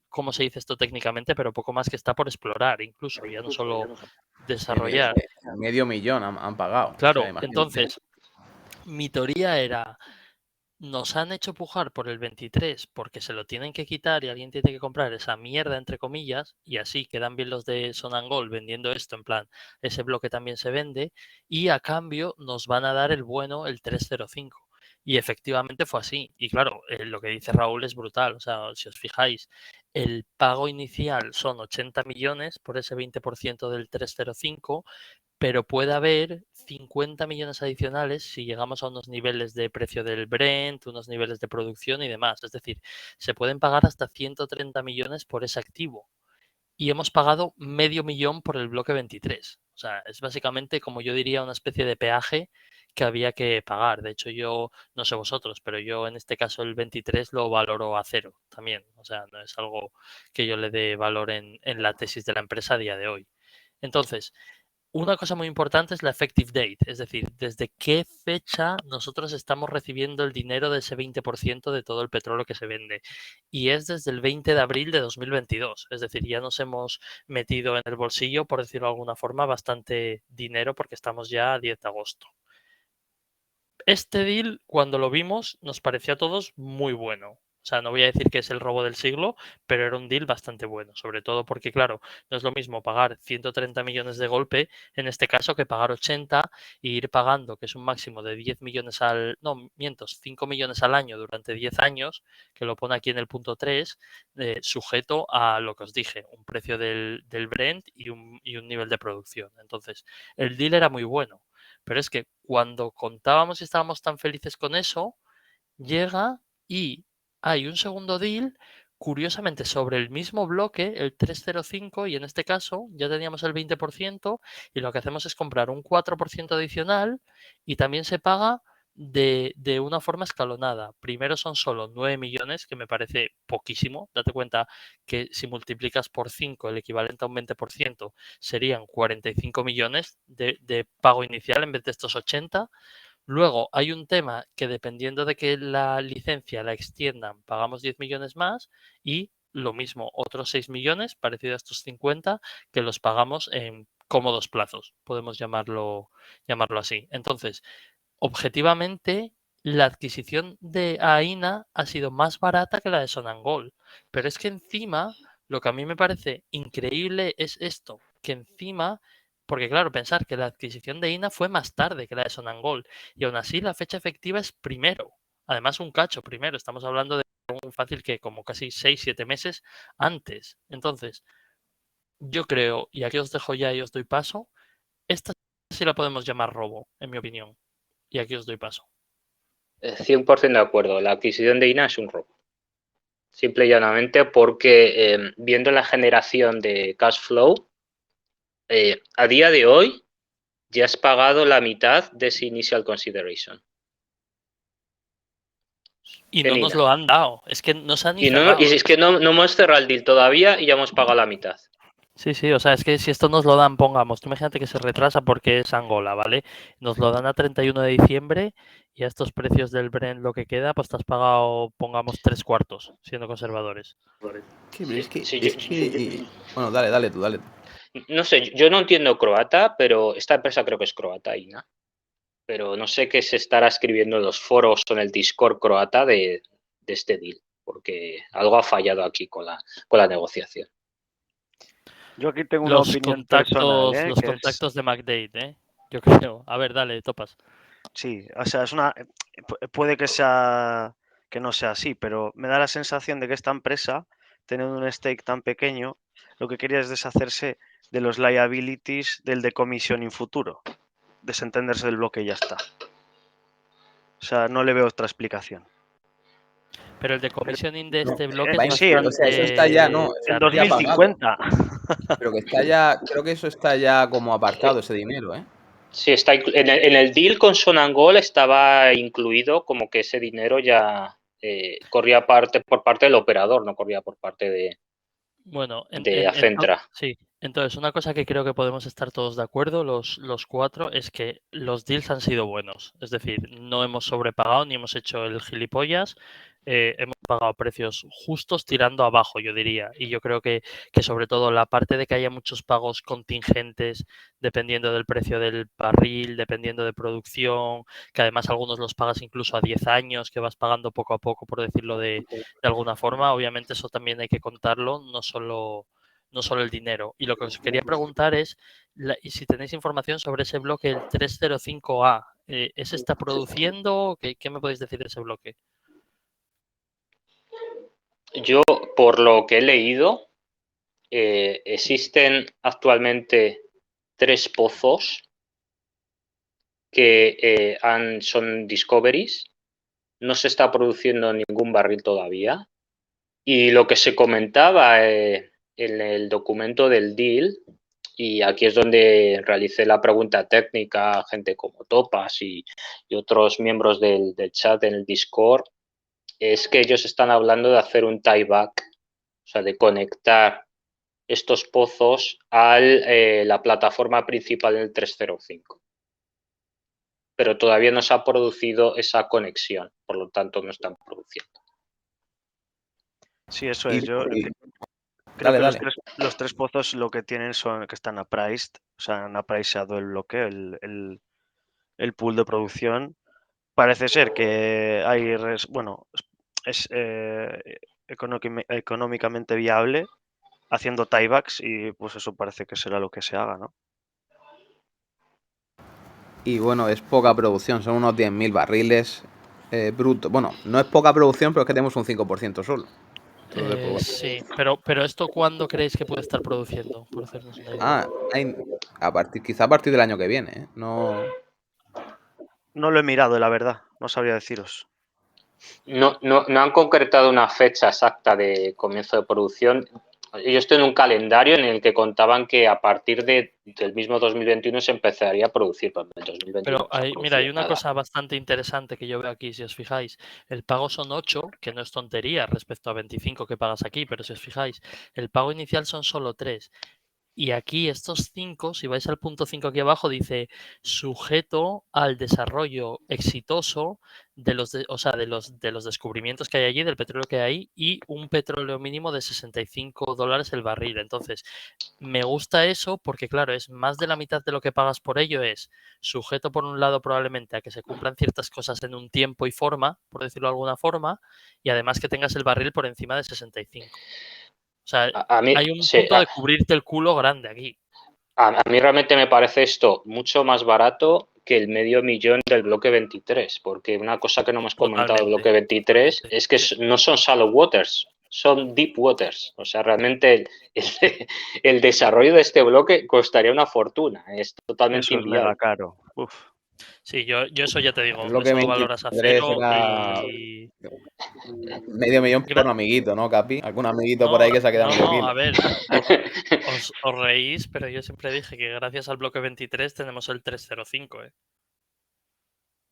cómo se dice esto técnicamente, pero poco más que está por explorar, incluso, ya no solo desarrollar. Medio millón han pagado. Claro, O sea, imagínate. entonces, mi teoría era, nos han hecho pujar por el 23 porque se lo tienen que quitar y alguien tiene que comprar esa mierda, entre comillas, y así quedan bien los de Sonangol vendiendo esto, en plan, ese bloque también se vende, y a cambio nos van a dar el bueno, el 305. Y efectivamente fue así. Y claro, lo que dice Raúl es brutal. O sea, si os fijáis, el pago inicial son 80 millones por ese 20% del 305, pero puede haber 50 millones adicionales si llegamos a unos niveles de precio del Brent, unos niveles de producción y demás. Es decir, se pueden pagar hasta 130 millones por ese activo. Y hemos pagado medio millón por el bloque 23. O sea, es básicamente, como yo diría, una especie de peaje que había que pagar. De hecho, yo, no sé vosotros, pero yo en este caso el 23 lo valoro a cero también. O sea, no es algo que yo le dé valor en la tesis de la empresa a día de hoy. Entonces, una cosa muy importante es la effective date, es decir, desde qué fecha nosotros estamos recibiendo el dinero de ese 20% de todo el petróleo que se vende. Y es desde el 20 de abril de 2022. Es decir, ya nos hemos metido en el bolsillo, por decirlo de alguna forma, bastante dinero porque estamos ya a 10 de agosto. Este deal, cuando lo vimos, nos pareció a todos muy bueno. O sea, no voy a decir que es el robo del siglo, pero era un deal bastante bueno, sobre todo porque, claro, no es lo mismo pagar 130 millones de golpe, en este caso, que pagar 80 e ir pagando, que es un máximo de 10 millones no, 5 millones al año durante 10 años, que lo pone aquí en el punto 3, sujeto a lo que os dije, un precio del Brent y un nivel de producción. Entonces, el deal era muy bueno. Pero es que cuando contábamos y estábamos tan felices con eso, llega y hay un segundo deal, curiosamente sobre el mismo bloque, el 305, y en este caso ya teníamos el 20%, y lo que hacemos es comprar un 4% adicional y también se paga de una forma escalonada. Primero son solo 9 millones, que me parece poquísimo. Date cuenta que si multiplicas por 5, el equivalente a un 20%, serían 45 millones de pago inicial en vez de estos 80. Luego hay un tema que dependiendo de que la licencia la extiendan, pagamos 10 millones más, y lo mismo, otros 6 millones, parecido a estos 50, que los pagamos en cómodos plazos, podemos llamarlo así. Entonces, objetivamente, la adquisición de AINA ha sido más barata que la de Sonangol. Pero es que encima, lo que a mí me parece increíble es esto, que encima, porque claro, pensar que la adquisición de INA fue más tarde que la de Sonangol, y aún así la fecha efectiva es primero. Además, un cacho primero. Estamos hablando de un fácil que como casi 6-7 meses antes. Entonces, yo creo, y aquí os dejo ya y os doy paso, esta sí la podemos llamar robo, en mi opinión. Y aquí os doy paso. 100% de acuerdo. La adquisición de INA es un robo. Simple y llanamente porque viendo la generación de cash flow, a día de hoy ya has pagado la mitad de ese initial consideration. Y no en nos INA. lo han dado. Es que no se han ni Y, no, cerrado. y es que no hemos cerrado el deal todavía y ya hemos pagado la mitad. Sí, sí, o sea, es que si esto nos lo dan, pongamos, tú imagínate que se retrasa porque es Angola, ¿vale? Nos lo dan a 31 de diciembre y a estos precios del Brent lo que queda, pues te has pagado, pongamos, 3/4, siendo conservadores. Bueno, dale tú. No sé, yo no entiendo croata, pero esta empresa creo que es croata, INA. Pero no sé qué se estará escribiendo en los foros o en el Discord croata de este deal, porque algo ha fallado aquí con la negociación. Yo aquí tengo una opinión personal, Los que contactos de McDade, ¿eh? Yo creo. A ver, dale, topas. sí, o sea, puede que no sea así, pero me da la sensación de que esta empresa, teniendo un stake tan pequeño, lo que quería es deshacerse de los liabilities del decommissioning futuro, desentenderse del bloque y ya está. O sea, no le veo otra explicación. Pero el decommissioning de este bloque Va es en sí, o sea, eso está ya, ¿no? en Eso está pagado. 2050. Pero que está ya, creo que eso está ya como apartado, ese dinero, ¿eh? Sí, está en el deal con Sonangol estaba incluido como que ese dinero ya corría por parte del operador, no corría por parte de Acentra. Sí, entonces una cosa que creo que podemos estar todos de acuerdo, los cuatro, es que los deals han sido buenos. Es decir, no hemos sobrepagado ni hemos hecho el gilipollas. Hemos pagado precios justos tirando abajo, yo diría. Y yo creo que sobre todo la parte de que haya muchos pagos contingentes dependiendo del precio del barril, dependiendo de producción, que además algunos los pagas incluso a 10 años, que vas pagando poco a poco, por decirlo de alguna forma. Obviamente eso también hay que contarlo, no solo el dinero. Y lo que os quería preguntar es y si tenéis información sobre ese bloque, el 305A. ¿Ese está produciendo? ¿Qué me podéis decir de ese bloque? Yo, por lo que he leído, existen actualmente 3 pozos que son discoveries. No se está produciendo ningún barril todavía. Y lo que se comentaba en el documento del deal, y aquí es donde realicé la pregunta técnica a gente como Topas y otros miembros del chat en el Discord, es que ellos están hablando de hacer un tieback, o sea, de conectar estos pozos a la plataforma principal del 305. Pero todavía no se ha producido esa conexión, por lo tanto no están produciendo. Sí, eso es. Yo creo que los tres pozos lo que tienen son que están appraised, o sea, han appraisado el bloque, el pool de producción. Parece ser que hay, es económicamente viable haciendo tiebacks y pues eso parece que será lo que se haga, ¿no? Y bueno, es poca producción, son unos 10.000 barriles brutos. Bueno, no es poca producción, pero es que tenemos un 5% solo. Entonces, Sí, pero ¿esto cuándo creéis que puede estar produciendo? Por hacernos una idea. Quizá a partir del año que viene, ¿eh? No lo he mirado, la verdad, no sabría deciros. No han concretado una fecha exacta de comienzo de producción. Ellos tienen un calendario en el que contaban que a partir del mismo 2021 se empezaría a producir, pero en el 2021 Pero no se ha hay una nada. cosa bastante interesante que yo veo aquí, si os fijáis. El pago son 8, que no es tontería respecto a 25 que pagas aquí, pero si os fijáis, el pago inicial son solo 3. Y aquí estos 5, si vais al punto 5 aquí abajo, dice sujeto al desarrollo exitoso de los, de los descubrimientos que hay allí, del petróleo que hay, y un petróleo mínimo de $65 el barril. Entonces, me gusta eso porque, claro, es más de la mitad de lo que pagas por ello, es sujeto por un lado probablemente a que se cumplan ciertas cosas en un tiempo y forma, por decirlo de alguna forma, y además que tengas el barril por encima de 65. O sea, A mí, hay un sí, punto de cubrirte el culo grande aquí. a mí realmente me parece esto mucho más barato que el $500,000 del bloque 23, porque una cosa que no hemos comentado del bloque 23 es que no son shallow waters, son deep waters. O sea, realmente el desarrollo de este bloque costaría una fortuna, es totalmente Eso es mega inviable. caro. Uf. Sí, yo eso ya te digo, El bloque eso lo valoras a 23 cero era y... medio millón por un amiguito, ¿no, Capi? Algún amiguito por ahí que se ha quedado medio No, kilo. a ver, os reís, pero yo siempre dije que gracias al bloque 23 tenemos el 305, ¿eh?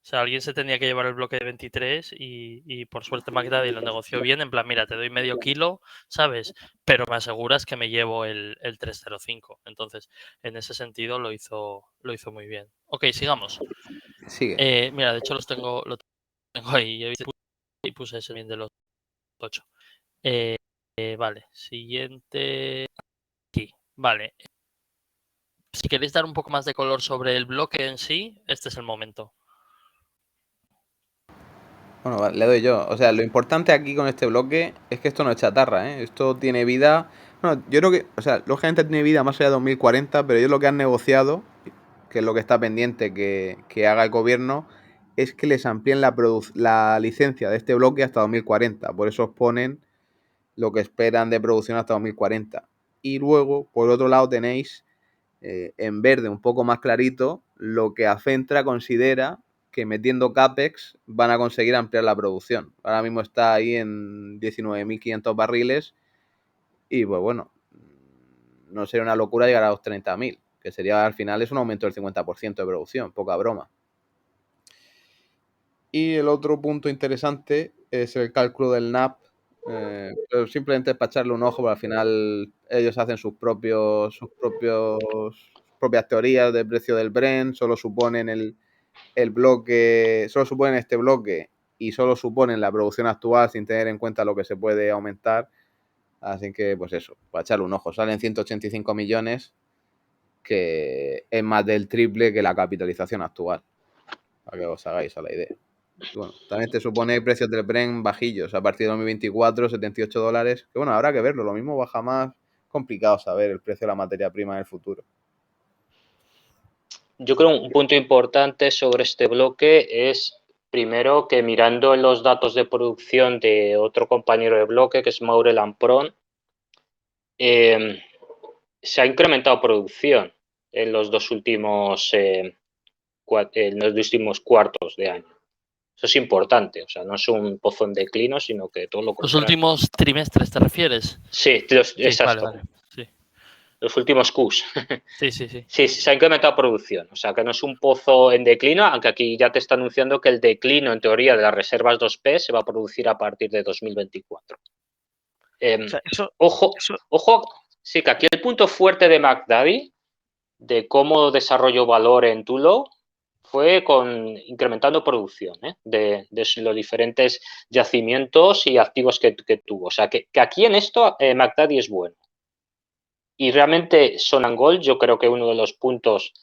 O sea, alguien se tenía que llevar el bloque de 23 y por suerte McDaddy lo negoció bien, en plan, mira, te doy medio kilo, ¿sabes? Pero me aseguras que me llevo el 305. Entonces, en ese sentido lo hizo muy bien. Ok, sigamos. Sigue. Mira, de hecho lo tengo ahí, y puse ese bien de los 8. Vale, siguiente. Aquí, vale. Si queréis dar un poco más de color sobre el bloque en sí, este es el momento. Bueno, vale, le doy yo. O sea, lo importante aquí con este bloque es que esto no es chatarra, ¿eh? Esto tiene vida... Bueno, yo creo que, o sea, lógicamente tiene vida más allá de 2040, pero ellos lo que han negociado, que es lo que está pendiente que haga el gobierno, es que les amplíen la licencia de este bloque hasta 2040. Por eso os ponen lo que esperan de producción hasta 2040. Y luego, por otro lado, tenéis en verde un poco más clarito lo que Afentra considera que metiendo CAPEX van a conseguir ampliar la producción. Ahora mismo está ahí en 19.500 barriles y pues bueno, no sería una locura llegar a los 30.000, que sería al final es un aumento del 50% de producción, poca broma. Y el otro punto interesante es el cálculo del NAP, pero simplemente es para echarle un ojo, porque al final ellos hacen sus propias teorías de precio del Brent, solo suponen el bloque, solo suponen este bloque y solo suponen la producción actual sin tener en cuenta lo que se puede aumentar. Así que, pues eso, para echarle un ojo. Salen 185 millones, que es más del triple que la capitalización actual, para que os hagáis a la idea. Bueno, también te supone precios del Brent bajillos a partir de 2024, $78, que bueno, habrá que verlo, lo mismo baja más, complicado saber el precio de la materia prima en el futuro. Yo creo un punto importante sobre este bloque es, primero, que mirando en los datos de producción de otro compañero de bloque, que es Maure Lampron, se ha incrementado producción en los dos últimos cuartos de año. Eso es importante, o sea, no es un pozo en declino, sino que todo lo ¿Los contrario. últimos trimestres te refieres? Sí, exacto. Vale. Sí. Los últimos Qs. Sí. Sí, se ha incrementado producción, o sea, que no es un pozo en declino, aunque aquí ya te está anunciando que el declino, en teoría, de las reservas 2P se va a producir a partir de 2024. O sea, Ojo, sí, que aquí el punto fuerte de McDaddy, de cómo desarrolló valor en Tulo, fue incrementando producción de los diferentes yacimientos y activos que tuvo. O sea, que aquí en esto McDaddy es bueno. Y realmente Sonangol, yo creo que uno de los puntos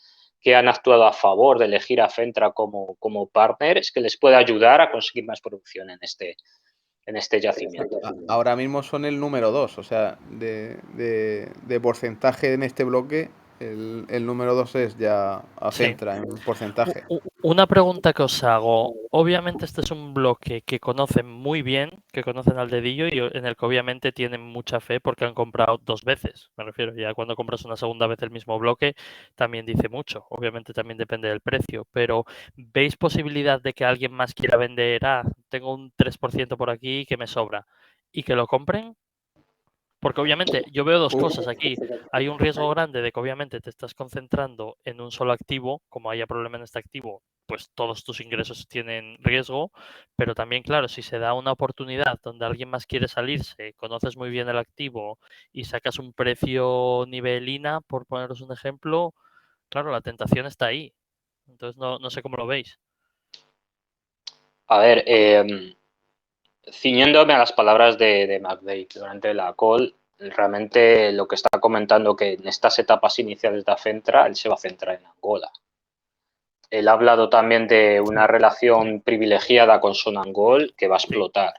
que han actuado a favor de elegir a Fentra como partner es que les puede ayudar a conseguir más producción en este yacimiento. Ahora mismo son el número 2, o sea, de porcentaje en este bloque, el número 2 es ya Afentra en porcentaje. Una pregunta que os hago. Obviamente este es un bloque que conocen muy bien, que conocen al dedillo y en el que obviamente tienen mucha fe porque han comprado 2 veces. Me refiero, ya cuando compras una segunda vez el mismo bloque también dice mucho. Obviamente también depende del precio, pero ¿veis posibilidad de que alguien más quiera vender? Tengo un 3% por aquí que me sobra y que lo compren? Porque obviamente yo veo dos cosas aquí. Hay un riesgo grande de que obviamente te estás concentrando en un solo activo, como haya problema en este activo, pues todos tus ingresos tienen riesgo, pero también, claro, si se da una oportunidad donde alguien más quiere salirse, conoces muy bien el activo y sacas un precio nivel INA, por poneros un ejemplo, claro, la tentación está ahí. Entonces no sé cómo lo veis. A ver, ciñéndome a las palabras de McVeigh durante la call, realmente lo que está comentando que en estas etapas iniciales de Afentra, él se va a centrar en Angola. Él ha hablado también de una relación privilegiada con Sonangol que va a explotar.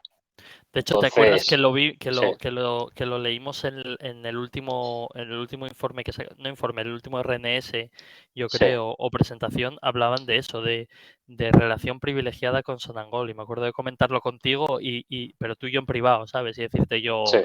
De hecho, ¿te acuerdas que Entonces, lo vi, que sí. lo leímos en el último informe no informe, el último RNS, yo Sí. creo, o presentación, hablaban de eso, de relación privilegiada con Sonangol. Y me acuerdo de comentarlo contigo, pero tú y yo en privado, ¿sabes? Y decirte yo, Sí.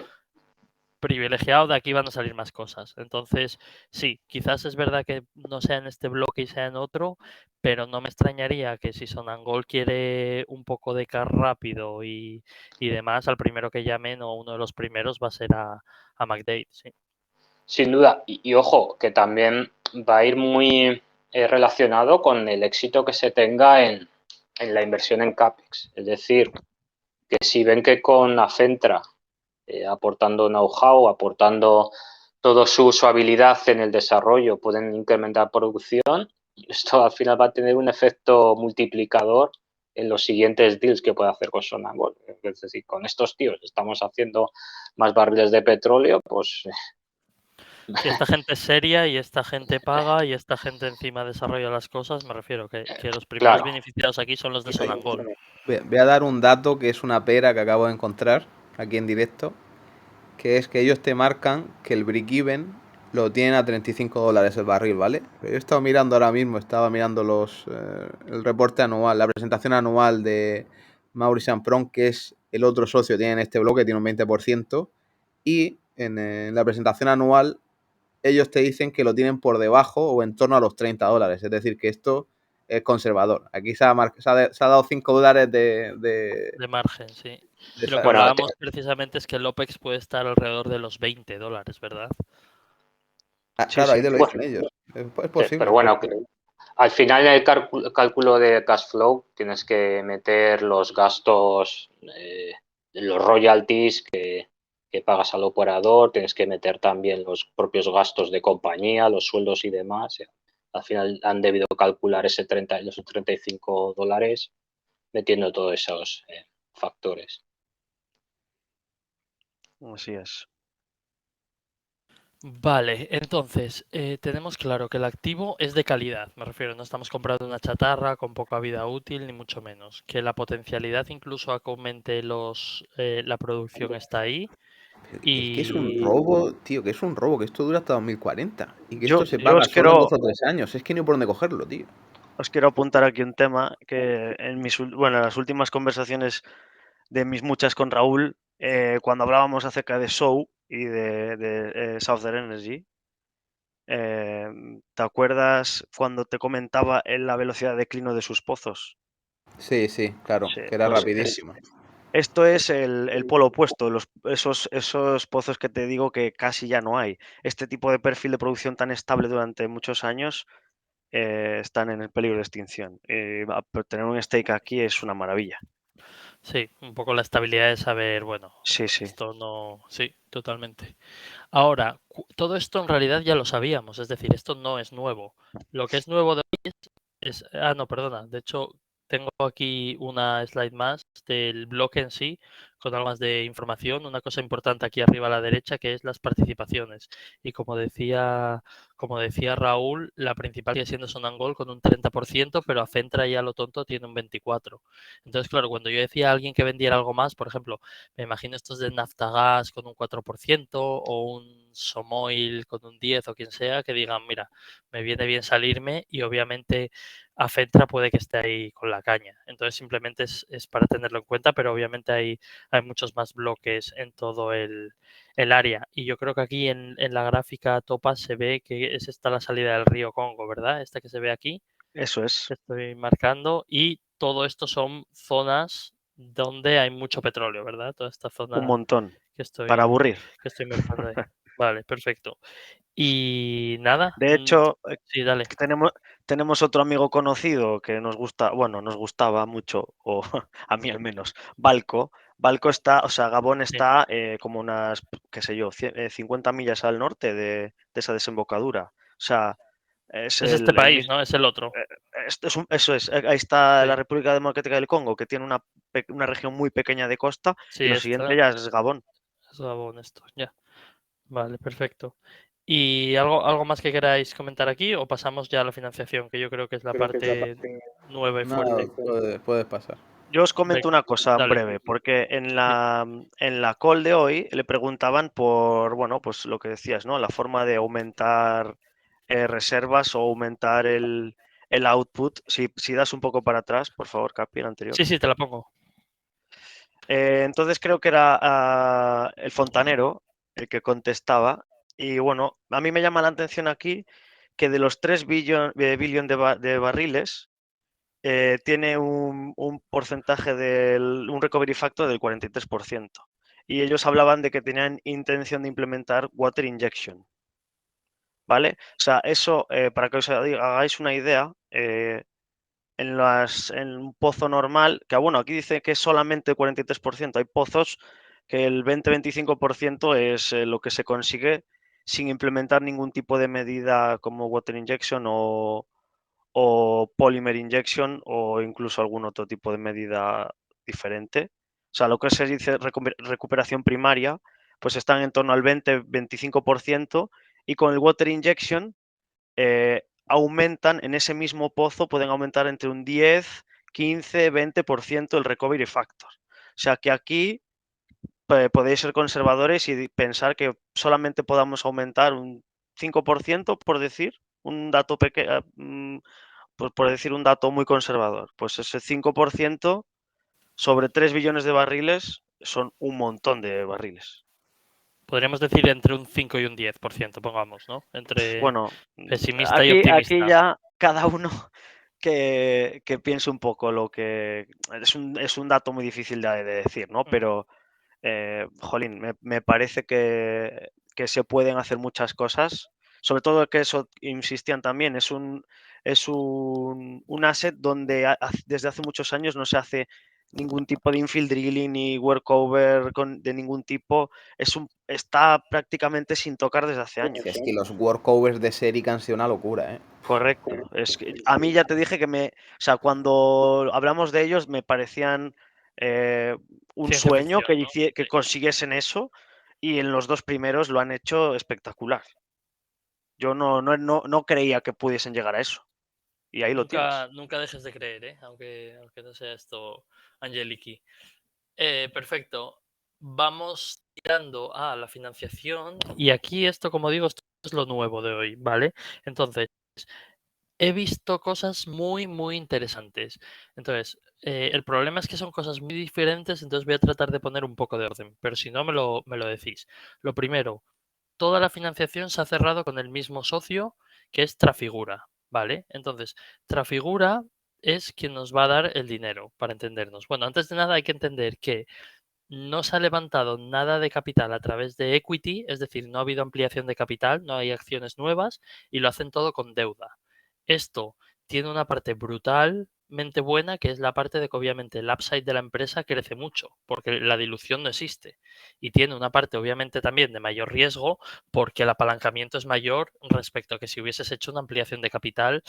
privilegiado, de aquí van a salir más cosas. Entonces, sí, quizás es verdad que no sea en este bloque y sea en otro, pero no me extrañaría que si Sonangol quiere un poco de car rápido y demás, al primero que llamen o uno de los primeros va a ser a McDade, sí. Sin duda. Y ojo, que también va a ir muy relacionado con el éxito que se tenga en la inversión en CAPEX. Es decir, que si ven que con Afentra aportando know-how, aportando toda su habilidad en el desarrollo, pueden incrementar producción, esto al final va a tener un efecto multiplicador en los siguientes deals que puede hacer con Sonangol. Es decir, con estos tíos estamos haciendo más barriles de petróleo, pues... Si esta gente es seria y esta gente paga y esta gente encima desarrolla las cosas, me refiero que los primeros Claro. beneficiados aquí son los de Sonangol. Voy a dar un dato que es una pera que acabo de encontrar aquí en directo, que es que ellos te marcan que el break-even lo tienen a $35 el barril, ¿vale? Pero yo he estado mirando ahora mismo, estaba mirando el reporte anual, la presentación anual de Maurice Ampron, que es el otro socio que tiene en este bloque, tiene un 20%, y en la presentación anual ellos te dicen que lo tienen por debajo o en torno a los $30, es decir, que esto es conservador. Aquí se ha dado $5 De margen, sí. de Y lo que Bueno, hablábamos precisamente es que el OPEX puede estar alrededor de los $20, ¿verdad? Sí, claro, sí. ahí te lo bueno, dicen ellos. Es posible. pero bueno, al final en el cálculo de cash flow tienes que meter los gastos, los royalties que pagas al operador, tienes que meter también los propios gastos de compañía, los sueldos y demás. Al final han debido calcular esos $35 metiendo todos esos factores. Así es. Vale, entonces, tenemos claro que el activo es de calidad, me refiero, no estamos comprando una chatarra con poca vida útil, ni mucho menos. Que la potencialidad incluso a que aumente la producción está ahí. Es que es un Y robo, tío, que es un robo, que esto dura hasta 2040 y que Yo, esto se yo paga solo en 2 o 3 años. Es que ni por dónde cogerlo, tío. os quiero apuntar aquí un tema que en las últimas conversaciones de mis muchas con Raúl, cuando hablábamos acerca de Show y de Southern Energy, ¿te acuerdas cuando te comentaba la velocidad de declino de sus pozos? Sí, sí, claro, Sí, que era pues rapidísimo. esto es el polo opuesto, esos pozos que te digo que casi ya no hay. Este tipo de perfil de producción tan estable durante muchos años están en el peligro de extinción. Tener un stake aquí es una maravilla. sí, un poco la estabilidad de saber, bueno, Sí, sí. esto no, sí, totalmente. Ahora, todo esto en realidad ya lo sabíamos, es decir, esto no es nuevo. Lo que es nuevo de hoy no, perdona, de hecho tengo aquí una slide más del bloque en sí, con algo más de información, una cosa importante aquí arriba a la derecha que es las participaciones. Y como decía Raúl, la principal sigue siendo Sonangol con un 30%, pero Afentra ya lo tonto tiene un 24%. Entonces, claro, cuando yo decía a alguien que vendiera algo más, por ejemplo, me imagino estos de Naftagás con un 4% o un Somoil con un 10 o quien sea, que digan, mira, me viene bien salirme y obviamente Afentra puede que esté ahí con la caña. Entonces simplemente es para tenerlo en cuenta, pero obviamente hay muchos más bloques en todo el área. Y yo creo que aquí en la gráfica topa se ve que es esta la salida del río Congo, ¿verdad? Esta que se ve aquí, Eso es. que estoy marcando. Y todo esto son zonas donde hay mucho petróleo, ¿verdad? Toda esta Un zona montón. para aburrir. que estoy mezclando ahí. Vale, perfecto. Y nada. De hecho, Sí, dale. tenemos otro amigo conocido que nos gustaba mucho, o a mí al menos, Balco. Balco está, o sea, Gabón Sí. está como unas, qué sé yo, 50 millas al norte de esa desembocadura. O sea, es Es este país, ¿no? Es el otro. eso es, ahí está Sí. la República Democrática del Congo, que tiene una región muy pequeña de costa, Sí, y lo esta siguiente ya es Gabón. es Gabón esto, ya. Vale, perfecto. ¿Y algo más que queráis comentar aquí o pasamos ya a la financiación, que yo creo que es la parte nueva y No, fuerte? puedes pasar. Yo os comento una cosa Dale. breve, porque en la call de hoy le preguntaban por, bueno, pues lo que decías, ¿no? La forma de aumentar reservas o aumentar el output. Si das un poco para atrás, por favor, Capi, el anterior. Sí, te la pongo. Entonces creo que era el fontanero el que contestaba. Y bueno, a mí me llama la atención aquí que de los 3 billón de barriles, tiene un porcentaje un recovery factor del 43%. Y ellos hablaban de que tenían intención de implementar water injection. ¿Vale? O sea, eso, para que os hagáis una idea, en un pozo normal, que bueno, aquí dice que es solamente el 43%, hay pozos que el 20-25% es lo que se consigue sin implementar ningún tipo de medida como water injection o polymer injection o incluso algún otro tipo de medida diferente. O sea, lo que se dice recuperación primaria, pues están en torno al 20-25% y con el water injection aumentan en ese mismo pozo, pueden aumentar entre un 10, 15, 20% el recovery factor. O sea que aquí podéis ser conservadores y pensar que solamente podamos aumentar un 5%, por decir, un dato pequeño, por decir un dato muy conservador. Pues ese 5% sobre 3 billones de barriles son un montón de barriles. Podríamos decir entre un 5 y un 10%, pongamos, ¿no? Entre Bueno, pesimista y optimista. aquí ya cada uno que piense un poco lo que... Es un dato muy difícil de decir, ¿no? Pero, jolín, me parece que se pueden hacer muchas cosas. Sobre todo que eso insistían también, es un asset donde desde hace muchos años no se hace ningún tipo de infill drilling ni workover de ningún tipo. Está prácticamente sin tocar desde hace años. Es que los workovers de Seric han sido una locura, ¿eh? Correcto. Es que a mí ya te dije que o sea, cuando hablamos de ellos me parecían un Ciencia sueño ficción, ¿no? que consiguiesen eso, y en los 2 primeros lo han hecho espectacular. Yo no creía que pudiesen llegar a eso. Y ahí lo tienes. Nunca dejes de creer, ¿eh? Aunque no sea esto Angeliki. Perfecto. Vamos tirando a la financiación. Y aquí esto, como digo, esto es lo nuevo de hoy, ¿vale? Entonces, he visto cosas muy, muy interesantes. Entonces, el problema es que son cosas muy diferentes, entonces voy a tratar de poner un poco de orden, pero si no, me lo decís. Lo primero, toda la financiación se ha cerrado con el mismo socio, que es Trafigura, ¿vale? Entonces, Trafigura es quien nos va a dar el dinero, para entendernos. Bueno, antes de nada hay que entender que no se ha levantado nada de capital a través de equity, es decir, no ha habido ampliación de capital, no hay acciones nuevas y lo hacen todo con deuda. Esto tiene una parte brutalmente buena, que es la parte de que obviamente el upside de la empresa crece mucho, porque la dilución no existe. Y tiene una parte obviamente también de mayor riesgo, porque el apalancamiento es mayor respecto a que si hubieses hecho una ampliación de capital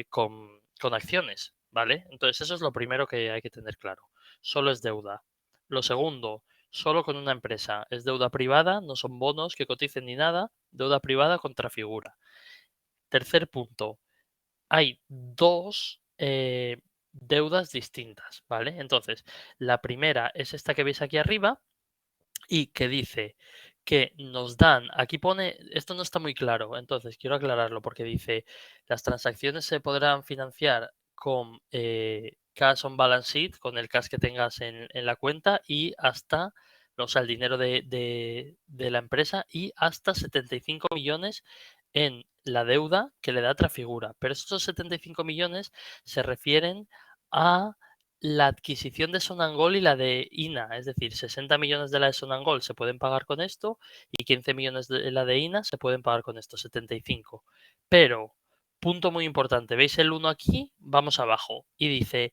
con acciones, ¿vale? Entonces eso es lo primero que hay que tener claro. Solo es deuda. Lo segundo, solo con una empresa. Es deuda privada, no son bonos que coticen ni nada. Deuda privada contra figura. Tercer punto, hay dos deudas distintas, ¿vale? Entonces, la primera es esta que veis aquí arriba y que dice que nos dan, aquí pone, esto no está muy claro, entonces quiero aclararlo porque dice, las transacciones se podrán financiar con cash on balance sheet, con el cash que tengas en la cuenta y hasta, o sea, el dinero de la empresa y hasta 75 millones en la deuda que le da Trafigura. Pero estos 75 millones se refieren a la adquisición de Sonangol y la de INA, es decir, 60 millones de la de Sonangol se pueden pagar con esto y 15 millones de la de INA se pueden pagar con esto, 75. Pero, punto muy importante, ¿veis el 1 aquí? Vamos abajo y dice,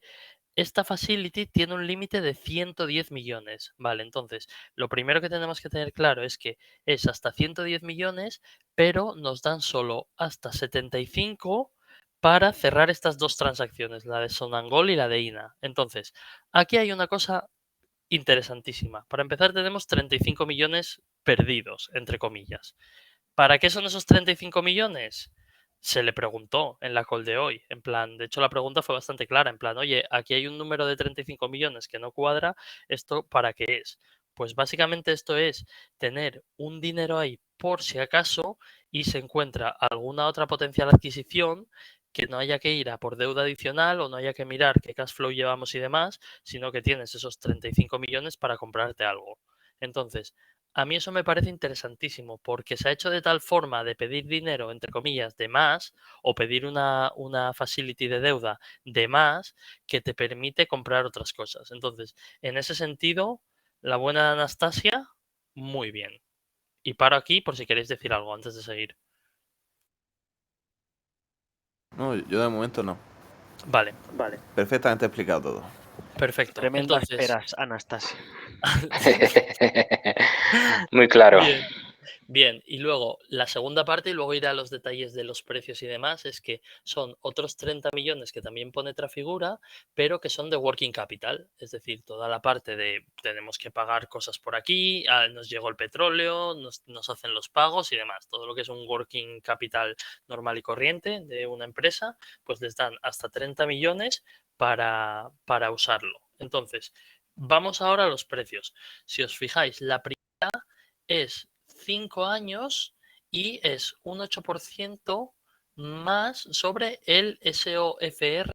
esta facility tiene un límite de 110 millones. Vale, entonces, lo primero que tenemos que tener claro es que es hasta 110 millones, pero nos dan solo hasta 75 para cerrar estas dos transacciones, la de Sonangol y la de INA. Entonces, aquí hay una cosa interesantísima. Para empezar, tenemos 35 millones perdidos, entre comillas. ¿Para qué son esos 35 millones? Se le preguntó en la call de hoy. En plan, de hecho, la pregunta fue bastante clara. En plan, oye, aquí hay un número de 35 millones que no cuadra. ¿Esto para qué es? Pues básicamente esto es tener un dinero ahí por si acaso y se encuentra alguna otra potencial adquisición que no haya que ir a por deuda adicional o no haya que mirar qué cash flow llevamos y demás, sino que tienes esos 35 millones para comprarte algo. Entonces, a mí eso me parece interesantísimo porque se ha hecho de tal forma de pedir dinero, entre comillas, de más o pedir una facility de deuda de más que te permite comprar otras cosas. Entonces, en ese sentido, la buena Anastasia, muy bien. Y paro aquí por si queréis decir algo antes de seguir. No, yo de momento no. Vale, Perfectamente explicado todo. perfecto. Tremendas Entonces, peras, Anastasia. Muy claro. bien. Bien, y luego la segunda parte, y luego iré a los detalles de los precios y demás, es que son otros 30 millones que también pone Trafigura, pero que son de working capital, es decir, toda la parte de tenemos que pagar cosas por aquí, nos llegó el petróleo, nos hacen los pagos y demás, todo lo que es un working capital normal y corriente de una empresa, pues les dan hasta 30 millones para usarlo. Entonces, vamos ahora a los precios. Si os fijáis, la primera es 5 años y es un 8% más sobre el SOFR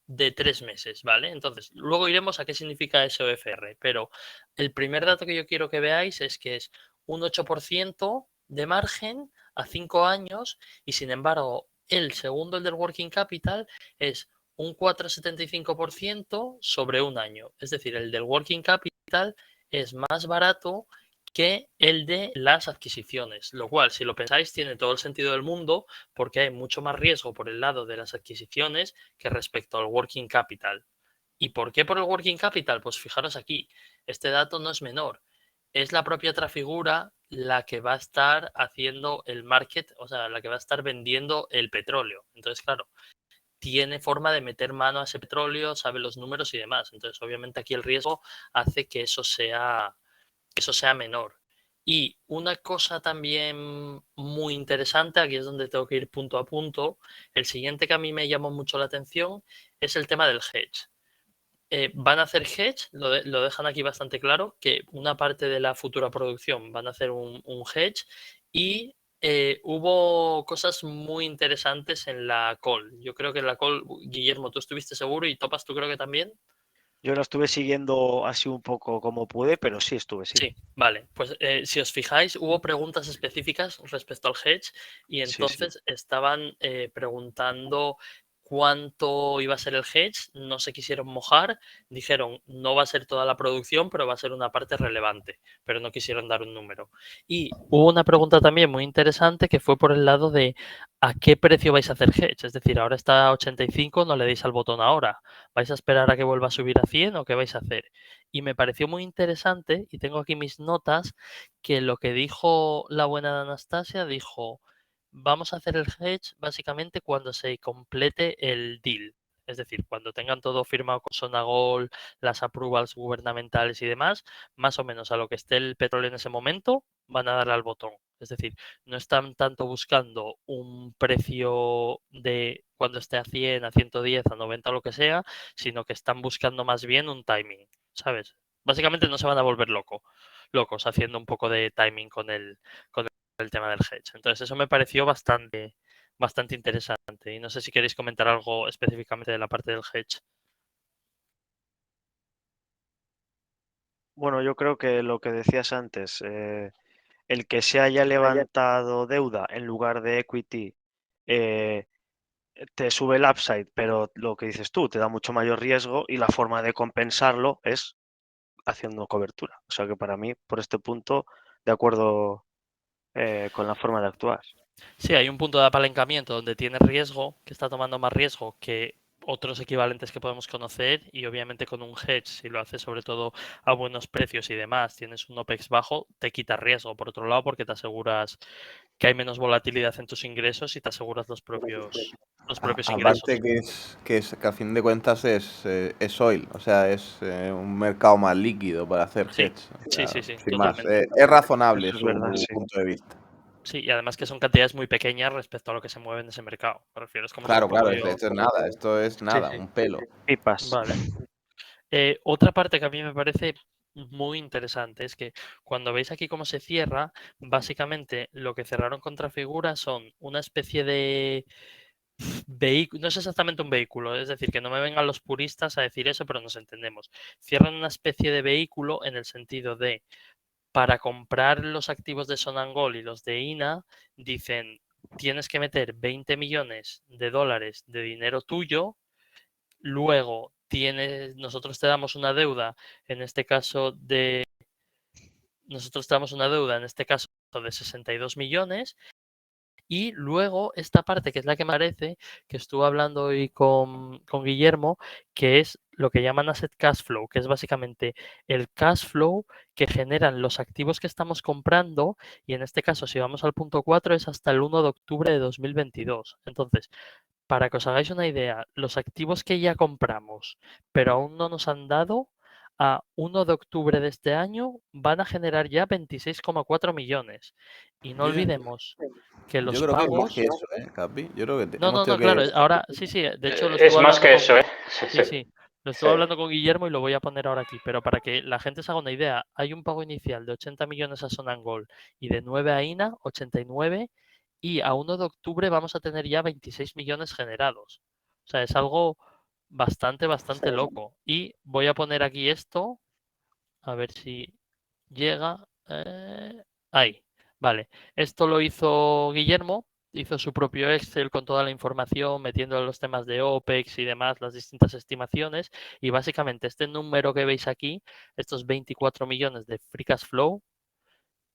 de 3 meses, ¿vale? Entonces, luego iremos a qué significa SOFR, pero el primer dato que yo quiero que veáis es que es un 8% de margen a 5 años y sin embargo el segundo, el del working capital, es un 4,75% sobre un año. Es decir, el del working capital es más barato que el de las adquisiciones, lo cual, si lo pensáis, tiene todo el sentido del mundo porque hay mucho más riesgo por el lado de las adquisiciones que respecto al working capital. ¿Y por qué por el working capital? Pues fijaros aquí, este dato no es menor. Es la propia Trafigura la que va a estar haciendo el market, o sea, la que va a estar vendiendo el petróleo. Entonces, claro, tiene forma de meter mano a ese petróleo, sabe los números y demás. Entonces, obviamente aquí el riesgo hace que eso sea menor. Y una cosa también muy interesante, aquí es donde tengo que ir punto a punto, el siguiente que a mí me llamó mucho la atención es el tema del hedge. Van a hacer hedge, lo dejan aquí bastante claro, que una parte de la futura producción van a hacer un hedge y hubo cosas muy interesantes en la call. Yo creo que en la call, Guillermo, tú estuviste seguro y Topas, tú creo que también. Yo la estuve siguiendo así un poco como pude, pero sí estuve, sí. Sí, vale. Pues si os fijáis, hubo preguntas específicas respecto al hedge y Sí, sí. entonces estaban preguntando cuánto iba a ser el hedge, no se quisieron mojar, dijeron no va a ser toda la producción, pero va a ser una parte relevante, pero no quisieron dar un número. Y hubo una pregunta también muy interesante que fue por el lado de ¿a qué precio vais a hacer hedge? Es decir, ahora está a 85, no le deis al botón ahora. ¿Vais a esperar a que vuelva a subir a 100 o qué vais a hacer? Y me pareció muy interesante, y tengo aquí mis notas, que lo que dijo la buena de Anastasia, dijo, vamos a hacer el hedge básicamente cuando se complete el deal. Es decir, cuando tengan todo firmado con Sonangol, las approvals gubernamentales y demás, más o menos a lo que esté el petróleo en ese momento, van a darle al botón. Es decir, no están tanto buscando un precio de cuando esté a 100, a 110, a 90 o lo que sea, sino que están buscando más bien un timing. ¿Sabes? Básicamente no se van a volver locos haciendo un poco de timing con el tema del hedge. Entonces eso me pareció bastante interesante. Y no sé si queréis comentar algo específicamente de la parte del hedge. Bueno, yo creo que lo que decías antes, el que se haya levantado deuda en lugar de equity, te sube el upside, pero lo que dices tú, te da mucho mayor riesgo y la forma de compensarlo es haciendo cobertura. O sea que para mí, por este punto, de acuerdo con la forma de actuar. Sí, hay un punto de apalancamiento donde tiene riesgo, que está tomando más riesgo que otros equivalentes que podemos conocer y obviamente con un hedge, si lo haces sobre todo a buenos precios y demás, tienes un OPEX bajo, te quita riesgo por otro lado porque te aseguras que hay menos volatilidad en tus ingresos y te aseguras los propios ingresos. Aparte que a fin de cuentas es oil, o sea, es un mercado más líquido para hacer Sí, hedge. O sea, sí, sin más, totalmente. es razonable Eso es su verdad, sí. punto de vista. Sí, y además que son cantidades muy pequeñas respecto a lo que se mueve en ese mercado. Me refiero, es como Claro, si el propio... esto es nada, sí. un pelo. Pipas. Vale. Otra parte que a mí me parece muy interesante es que cuando veis aquí cómo se cierra, básicamente lo que cerraron contra figuras son una especie de vehículo, no es exactamente un vehículo, es decir, que no me vengan los puristas a decir eso, pero nos entendemos. Cierran una especie de vehículo en el sentido de, para comprar los activos de Sonangol y los de INA, dicen, tienes que meter 20 millones de dólares de dinero tuyo. Luego nosotros te damos una deuda, en este caso de 62 millones. Y luego esta parte, que es la que me parece, que estuve hablando hoy con Guillermo, que es lo que llaman asset cash flow, que es básicamente el cash flow que generan los activos que estamos comprando. Y en este caso, si vamos al punto 4, es hasta el 1 de octubre de 2022. Entonces, para que os hagáis una idea, los activos que ya compramos, pero aún no nos han dado, a 1 de octubre de este año van a generar ya 26,4 millones. Y no Yo, olvidemos que yo los creo que es más que pagos... eso, Capi. Yo creo que No, hemos no, no, tenido claro, que... ahora sí, sí, de hecho lo Es estuve más hablando que con... eso, ¿eh? Sí, sí, lo estuve Sí. hablando con Guillermo y lo voy a poner ahora aquí, pero para que la gente se haga una idea, hay un pago inicial de 80 millones a Sonangol y de 9 a INA, 89, y a 1 de octubre vamos a tener ya 26 millones generados. O sea, es algo bastante loco. Y voy a poner aquí esto, a ver si llega. Ahí, vale. Esto lo hizo Guillermo, hizo su propio Excel con toda la información, metiendo los temas de OPEX y demás, las distintas estimaciones. Y básicamente este número que veis aquí, estos 24 millones de free cash flow,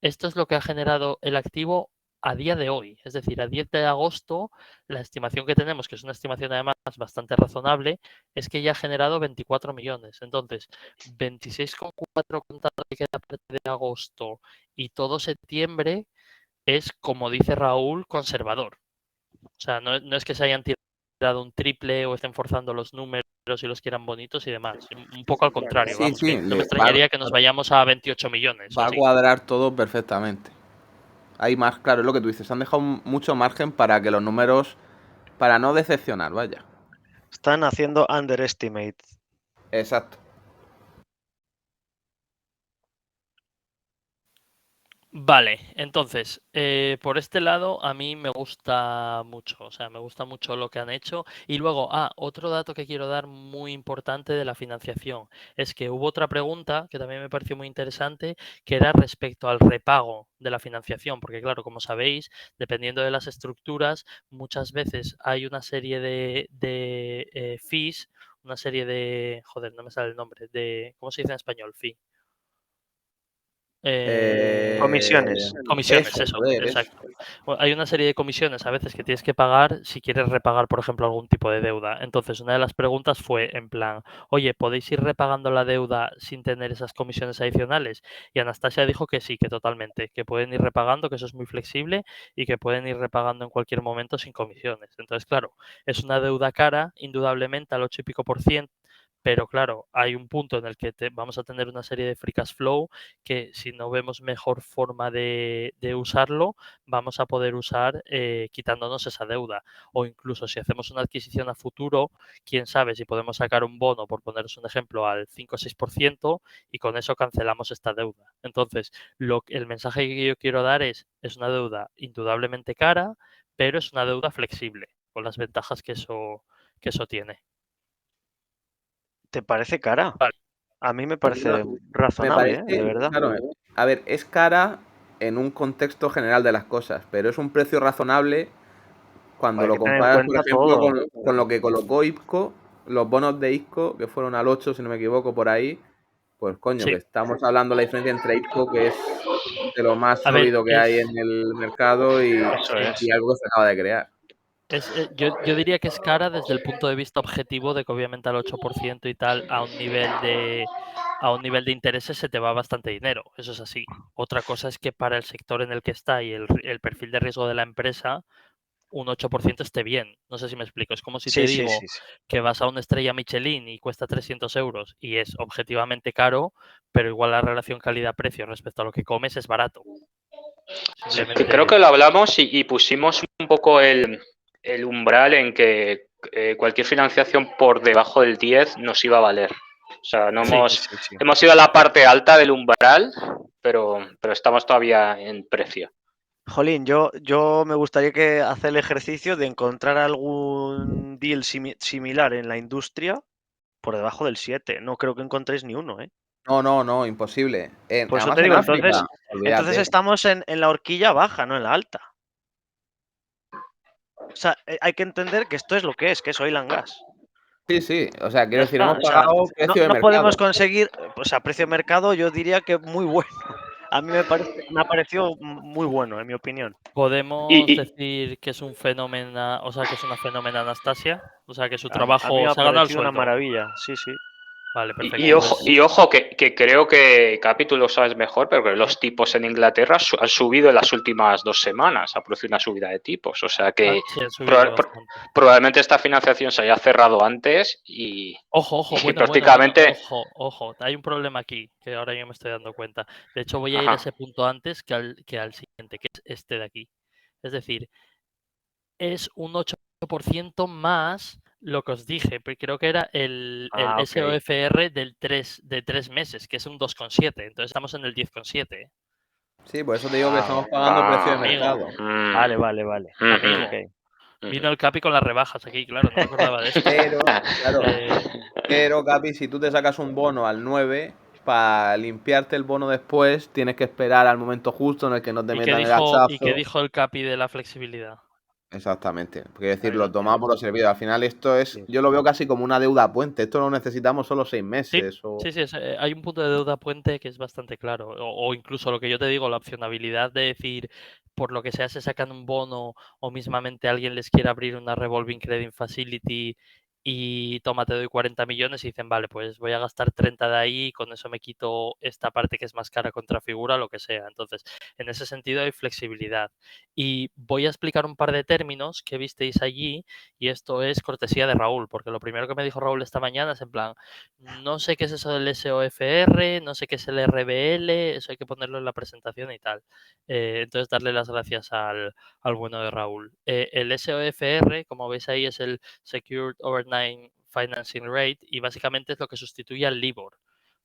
esto es lo que ha generado el activo a día de hoy. Es decir, a 10 de agosto, la estimación que tenemos, que es una estimación además bastante razonable, es que ya ha generado 24 millones. Entonces, 26,4 contado que queda parte de agosto y todo septiembre es, como dice Raúl, conservador. O sea, no es que se hayan tirado un triple o estén forzando los números y los quieran bonitos y demás. Un poco al contrario, Sí, vamos, sí, que no me extrañaría que nos vayamos a 28 millones. va O a así. cuadrar todo perfectamente. Hay más, claro, es lo que tú dices. Han dejado mucho margen para que los números, para no decepcionar, vaya. Están haciendo underestimate. Exacto. Vale, entonces, por este lado a mí me gusta mucho, o sea, me gusta mucho lo que han hecho. Y luego, otro dato que quiero dar muy importante de la financiación, es que hubo otra pregunta que también me pareció muy interesante, que era respecto al repago de la financiación, porque claro, como sabéis, dependiendo de las estructuras, muchas veces hay una serie de fees, una serie de, joder, no me sale el nombre, ¿cómo se dice en español? Fee. Comisiones. Comisiones, Eso, eso, joder, eso. exacto. Hay una serie de comisiones a veces que tienes que pagar si quieres repagar, por ejemplo, algún tipo de deuda. Entonces, una de las preguntas fue en plan, oye, ¿podéis ir repagando la deuda sin tener esas comisiones adicionales? Y Anastasia dijo que sí, que totalmente, que pueden ir repagando, que eso es muy flexible y que pueden ir repagando en cualquier momento sin comisiones. Entonces, claro, es una deuda cara, indudablemente al 8 y pico %. Pero claro, hay un punto en el que vamos a tener una serie de free cash flow que si no vemos mejor forma de usarlo, vamos a poder usar quitándonos esa deuda. O incluso si hacemos una adquisición a futuro, quién sabe si podemos sacar un bono, por poneros un ejemplo, al 5 o 6% y con eso cancelamos esta deuda. Entonces, el mensaje que yo quiero dar es una deuda indudablemente cara, pero es una deuda flexible, con las ventajas que eso tiene. ¿Te parece cara? Vale. A mí me parece Me razonable, parece, de verdad. claro, a ver, es cara en un contexto general de las cosas, pero es un precio razonable cuando Hay lo que tener en comparas, por cuenta ejemplo, todo. con lo que colocó IPCO, los bonos de IPCO, que fueron al 8, si no me equivoco, por ahí, pues coño, Sí. que estamos hablando de la diferencia entre IPCO, que es de lo más A ver, sólido que hay en el mercado, y Eso es. algo que se acaba de crear. Yo diría que es cara desde el punto de vista objetivo de que obviamente al 8% y tal, a un nivel de intereses se te va bastante dinero, eso es así. Otra cosa es que para el sector en el que está y el perfil de riesgo de la empresa, un 8% esté bien. No sé si me explico. Es como si te Sí, sí, digo sí, sí. que vas a una estrella Michelin y cuesta 300 euros y es objetivamente caro, pero igual la relación calidad-precio respecto a lo que comes es barato. Que creo que Simplemente lo hablamos y pusimos un poco el umbral en que cualquier financiación por debajo del 10 nos iba a valer. O sea, no Sí. hemos ido a la parte alta del umbral, pero estamos todavía en precio. Jolín, yo me gustaría que hacer el ejercicio de encontrar algún deal similar en la industria por debajo del 7. No creo que encontréis ni uno, ¿eh? No, imposible. Por eso Además te en digo, África, entonces olvídate. estamos en la horquilla baja, no en la alta. O sea, hay que entender que esto es lo que es oil and gas. Sí, o sea, Ya quiero decir, está. hemos O sea, pagado precio de no mercado. podemos conseguir, o sea, precio de mercado, yo diría que muy bueno. A mí me ha parecido muy bueno, en mi opinión. podemos Y decir que es un fenómeno, o sea, que es una fenómena Anastasia, o sea, que su A mí me trabajo ha se ha ganado el parecido una sueldo. maravilla, sí, sí. Vale, Y, perfecto. y ojo, Pues y ojo que creo que Capi, tú lo sabes mejor, pero que los tipos en Inglaterra han subido en las últimas 2 semanas, ha producido una subida de tipos. O sea que sí, han subido bastante. probablemente esta financiación se haya cerrado antes y Ojo, y bueno, prácticamente ojo. Hay un problema aquí, que ahora yo me estoy dando cuenta. De hecho, voy a ir a ajá. ese punto antes que al siguiente, que es este de aquí. Es decir, es un 8% más lo que os dije, creo que era el Ah, ok. SOFR de 3 meses, que es un 2,7. Entonces estamos en el 10,7. Sí, por eso te digo que estamos Vale. pagando precio de Amigo, mercado. Vale. amigo. Ok. Vino el Capi con las rebajas aquí, claro, no me acordaba de esto. Pero, claro, Eh, pero Capi, si tú te sacas un bono al 9, para limpiarte el bono después, tienes que esperar al momento justo en el que no te ¿Y qué metan el dijo, y qué hachazo. dijo el Capi de la flexibilidad? Exactamente. Porque decir, Ahí lo lo tomamos por tienes. lo servido. Al final esto es, Sí. yo lo veo casi como una deuda puente. Esto lo necesitamos solo 6 Sí, meses. sí, hay un punto de deuda puente que es bastante claro. O incluso lo que yo te digo, la opcionabilidad de decir, por lo que sea, se sacan un bono o mismamente alguien les quiere abrir una revolving credit facility y toma, te doy 40 millones y dicen, vale, pues voy a gastar 30 de ahí y con eso me quito esta parte que es más cara contra figura, lo que sea. Entonces, en ese sentido hay flexibilidad. Y voy a explicar un par de términos que visteis allí y esto es cortesía de Raúl, porque lo primero que me dijo Raúl esta mañana es en plan, no sé qué es eso del SOFR, no sé qué es el RBL, eso hay que ponerlo en la presentación y tal. Entonces, darle las gracias al bueno de Raúl. El SOFR, como veis ahí, es el Secured Overnight Financing Rate y básicamente es lo que sustituye al LIBOR.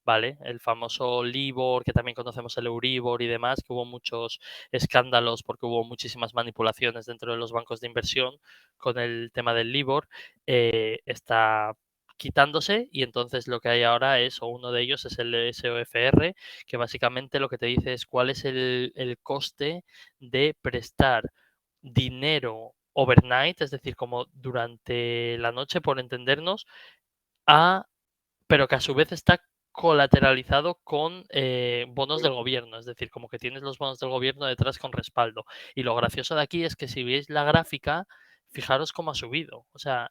¿Vale? El famoso LIBOR, que también conocemos el Euribor y demás, que hubo muchos escándalos porque hubo muchísimas manipulaciones dentro de los bancos de inversión con el tema del LIBOR, está quitándose y entonces lo que hay ahora es, o uno de ellos es el SOFR, que básicamente lo que te dice es cuál es el coste de prestar dinero overnight, es decir, como durante la noche, por entendernos, pero que a su vez está colateralizado con bonos del gobierno, es decir, como que tienes los bonos del gobierno detrás con respaldo. Y lo gracioso de aquí es que si veis la gráfica, fijaros cómo ha subido. O sea,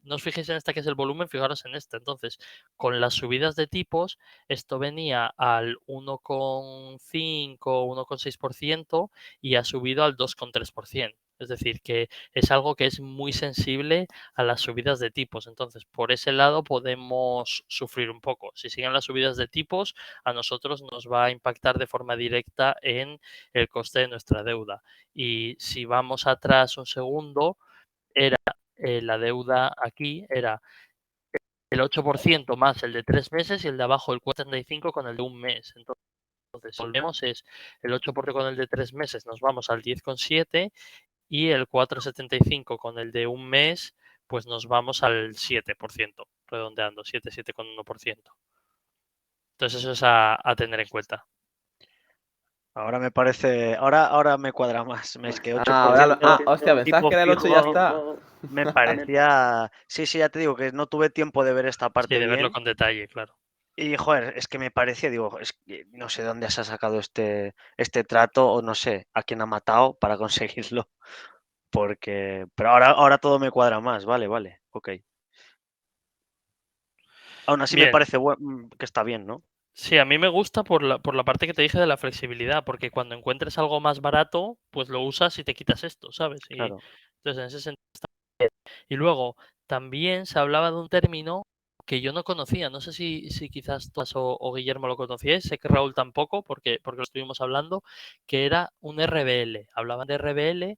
no os fijéis en esta que es el volumen, fijaros en esta. Entonces, con las subidas de tipos, esto venía al 1,5, 1,6% y ha subido al 2,3%. Es decir, que es algo que es muy sensible a las subidas de tipos. Entonces, por ese lado podemos sufrir un poco. Si siguen las subidas de tipos, a nosotros nos va a impactar de forma directa en el coste de nuestra deuda. Y si vamos atrás un segundo, era la deuda aquí, era el 8% más el de 3 meses y el de abajo el 4,35 con el de un mes. Entonces, si volvemos es el 8% con el de 3 meses, nos vamos al 10,7 y el 4,75 con el de un mes, pues nos vamos al 7%, redondeando, 7,1%. Entonces eso es a tener en cuenta. Ahora me parece, ahora me cuadra más. Es que 8% hostia, pensabas tipo que era el 8 y ya fijo está. me parecía. Sí, ya te digo que no tuve tiempo de ver esta Sí, parte de verlo bien. con detalle, claro. Y joder, es que me parecía, digo, es que no sé dónde se ha sacado este trato o no sé a quién ha matado para conseguirlo. Pero ahora todo me cuadra más, vale, ok. Aún así me Bien. parece que está bien, ¿no? Sí, a mí me gusta por la parte que te dije de la flexibilidad, porque cuando encuentres algo más barato, pues lo usas y te quitas esto, ¿sabes? Y Claro. entonces en ese sentido está bien. Y luego también se hablaba de un término que yo no conocía, no sé si quizás tú o Guillermo lo conocíais, sé que Raúl tampoco, porque lo estuvimos hablando, que era un RBL. Hablaban de RBL,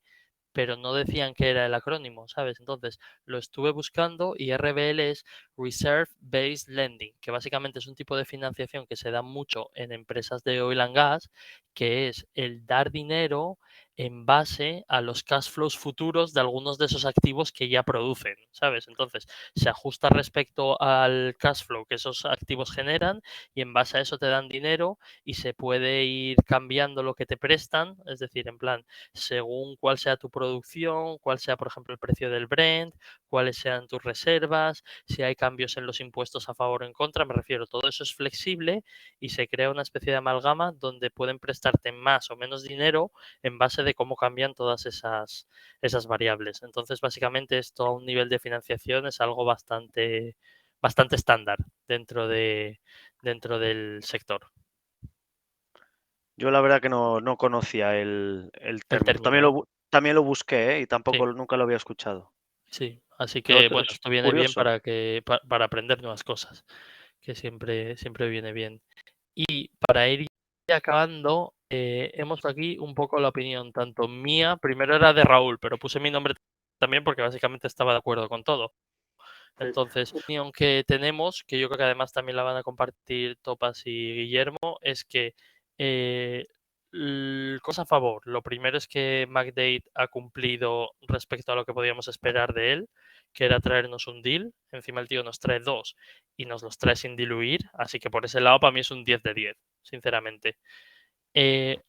pero no decían que era el acrónimo, ¿sabes? Entonces lo estuve buscando y RBL es Reserve Based Lending, que básicamente es un tipo de financiación que se da mucho en empresas de oil and gas, que es el dar dinero en base a los cash flows futuros de algunos de esos activos que ya producen, ¿sabes? Entonces se ajusta respecto al cash flow que esos activos generan y en base a eso te dan dinero y se puede ir cambiando lo que te prestan, es decir, en plan, según cuál sea tu producción, cuál sea, por ejemplo, el precio del Brent, cuáles sean tus reservas, si hay cambios en los impuestos a favor o en contra, me refiero, todo eso es flexible y se crea una especie de amalgama donde pueden prestarte más o menos dinero en base de cómo cambian todas esas variables. Entonces, básicamente, esto a un nivel de financiación es algo bastante estándar dentro del sector. Yo la verdad que no conocía el término. término, También lo busqué, ¿eh? Y Sí. tampoco nunca lo había escuchado. Sí, así Pero que bueno, es esto viene bien curioso. para aprender nuevas cosas, que siempre viene bien. Y para ir ya acabando, hemos aquí un poco la opinión, tanto mía, primero era de Raúl, pero puse mi nombre también porque básicamente estaba de acuerdo con todo. Entonces, la opinión que tenemos, que yo creo que además también la van a compartir Topas y Guillermo, es que cosa a favor. Lo primero es que McDade ha cumplido respecto a lo que podíamos esperar de él, que era traernos un deal. Encima el tío nos trae dos y nos los trae sin diluir. Así que por ese lado para mí es un 10 de 10, sinceramente.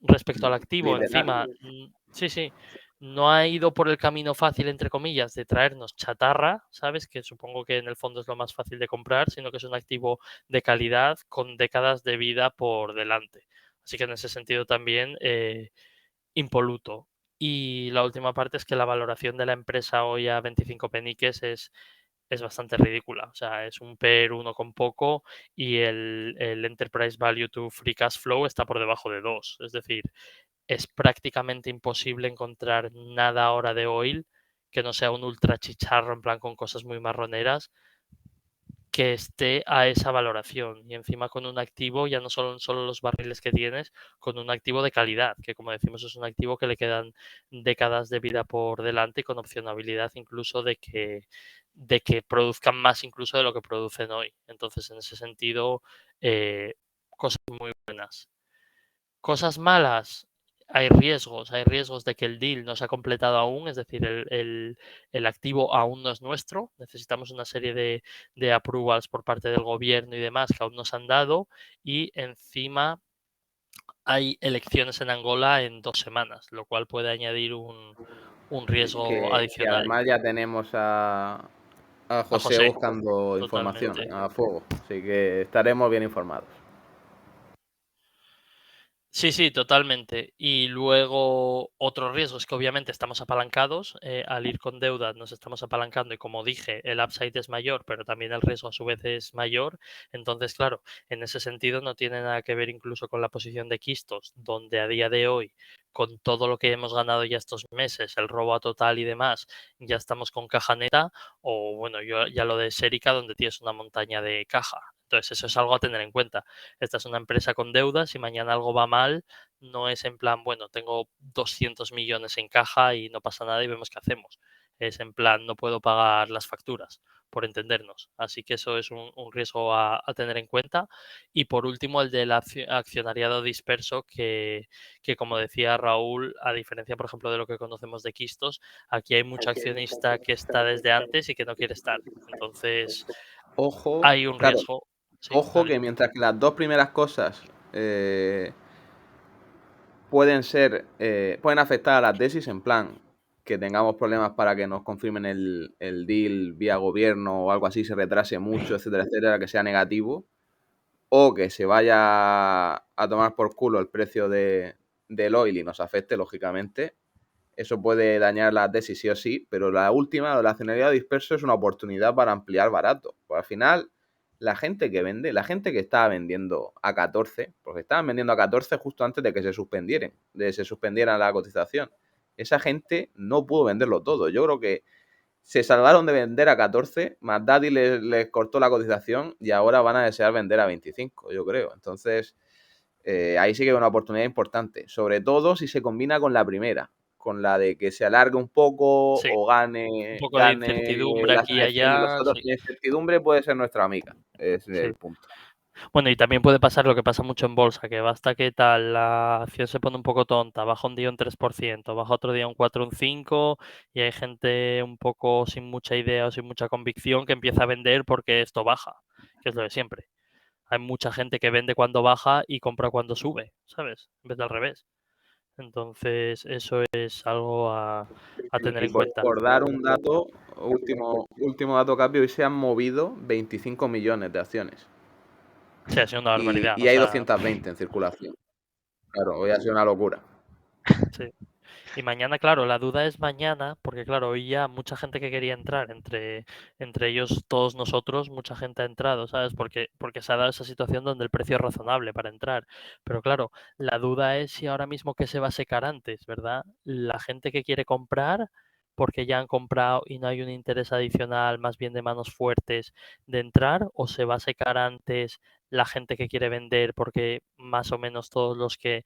Respecto al activo, Literal. encima, sí, no ha ido por el camino fácil, entre comillas, de traernos chatarra, ¿sabes? Que supongo que en el fondo es lo más fácil de comprar, sino que es un activo de calidad con décadas de vida por delante. Así que en ese sentido también impoluto. Y la última parte es que la valoración de la empresa hoy a 25 peniques es bastante ridícula. O sea, es un PER 1 con poco y el Enterprise Value to Free Cash Flow está por debajo de 2. Es decir, es prácticamente imposible encontrar nada ahora de oil que no sea un ultra chicharro en plan con cosas muy marroneras que esté a esa valoración y encima con un activo, ya no solo los barriles que tienes, con un activo de calidad, que como decimos es un activo que le quedan décadas de vida por delante y con opcionabilidad incluso de que produzcan más incluso de lo que producen hoy. Entonces, en ese sentido, cosas muy buenas. Cosas malas, hay riesgos de que el deal no se ha completado aún, es decir, el activo aún no es nuestro, necesitamos una serie de approvals por parte del gobierno y demás que aún no se han dado y encima hay elecciones en Angola en 2 semanas, lo cual puede añadir un riesgo Que adicional. además ya tenemos a José José, buscando información totalmente. a fuego. Así que estaremos bien informados. Sí, totalmente. Y luego otro riesgo es que obviamente estamos apalancados. Al ir con deuda nos estamos apalancando y como dije, el upside es mayor, pero también el riesgo a su vez es mayor. Entonces, claro, en ese sentido no tiene nada que ver incluso con la posición de Quistos, donde a día de hoy, con todo lo que hemos ganado ya estos meses, el robo a total y demás, ya estamos con caja neta. O bueno, yo ya lo de Serica, donde tienes una montaña de caja. Entonces, eso es algo a tener en cuenta. Esta es una empresa con deudas y mañana algo va mal, no es en plan, bueno, tengo 200 millones en caja y no pasa nada y vemos qué hacemos. Es en plan, no puedo pagar las facturas, por entendernos. Así que eso es un riesgo a tener en cuenta. Y por último, el del accionariado disperso, que como decía Raúl, a diferencia, por ejemplo, de lo que conocemos de Quistos, aquí hay mucho accionista que está desde antes y que no quiere estar. Entonces, Ojo, hay un claro, riesgo. Sí, ojo dale. que mientras que las dos primeras cosas pueden afectar a la tesis en plan que tengamos problemas para que nos confirmen el deal vía gobierno o algo así, se retrase mucho, etcétera, etcétera, que sea negativo, o que se vaya a tomar por culo el precio del oil y nos afecte, lógicamente. Eso puede dañar la tesis sí o sí, pero la última, la accionariado disperso, es una oportunidad para ampliar barato. Pues al final, la gente que estaba vendiendo a 14, porque estaban vendiendo a 14 justo antes de que se suspendiera la cotización. Esa gente no pudo venderlo todo. Yo creo que se salvaron de vender a 14, más Daddy les cortó la cotización y ahora van a desear vender a 25, yo creo. Entonces, ahí sí que hay una oportunidad importante, sobre todo si se combina con la primera, con la de que se alargue un poco Sí, o un gane poco de incertidumbre las aquí y elecciones los allá. otros. Sí, La incertidumbre puede ser nuestra amiga, es sí. el punto. Bueno, y también puede pasar lo que pasa mucho en bolsa, que basta que tal, la acción se pone un poco tonta, baja un día un 3%, baja otro día un 4, un 5, y hay gente un poco sin mucha idea o sin mucha convicción que empieza a vender porque esto baja, que es lo de siempre. Hay mucha gente que vende cuando baja y compra cuando sube, ¿sabes? En vez de al revés. Entonces, eso es algo a tener Y en cuenta. por dar un dato, último dato cambio, hoy se han movido 25 millones de acciones. Sí, ha sido una barbaridad. Y hay 220 en circulación. Claro, hoy ha sido una locura. Sí. Y mañana, claro, la duda es mañana, porque claro, hoy ya mucha gente que quería entrar, entre ellos todos nosotros, mucha gente ha entrado, ¿sabes? Porque se ha dado esa situación donde el precio es razonable para entrar. Pero claro, la duda es si ahora mismo que se va a secar antes, ¿verdad? La gente que quiere comprar, porque ya han comprado y no hay un interés adicional, más bien de manos fuertes, de entrar, o se va a secar antes la gente que quiere vender, porque más o menos todos los que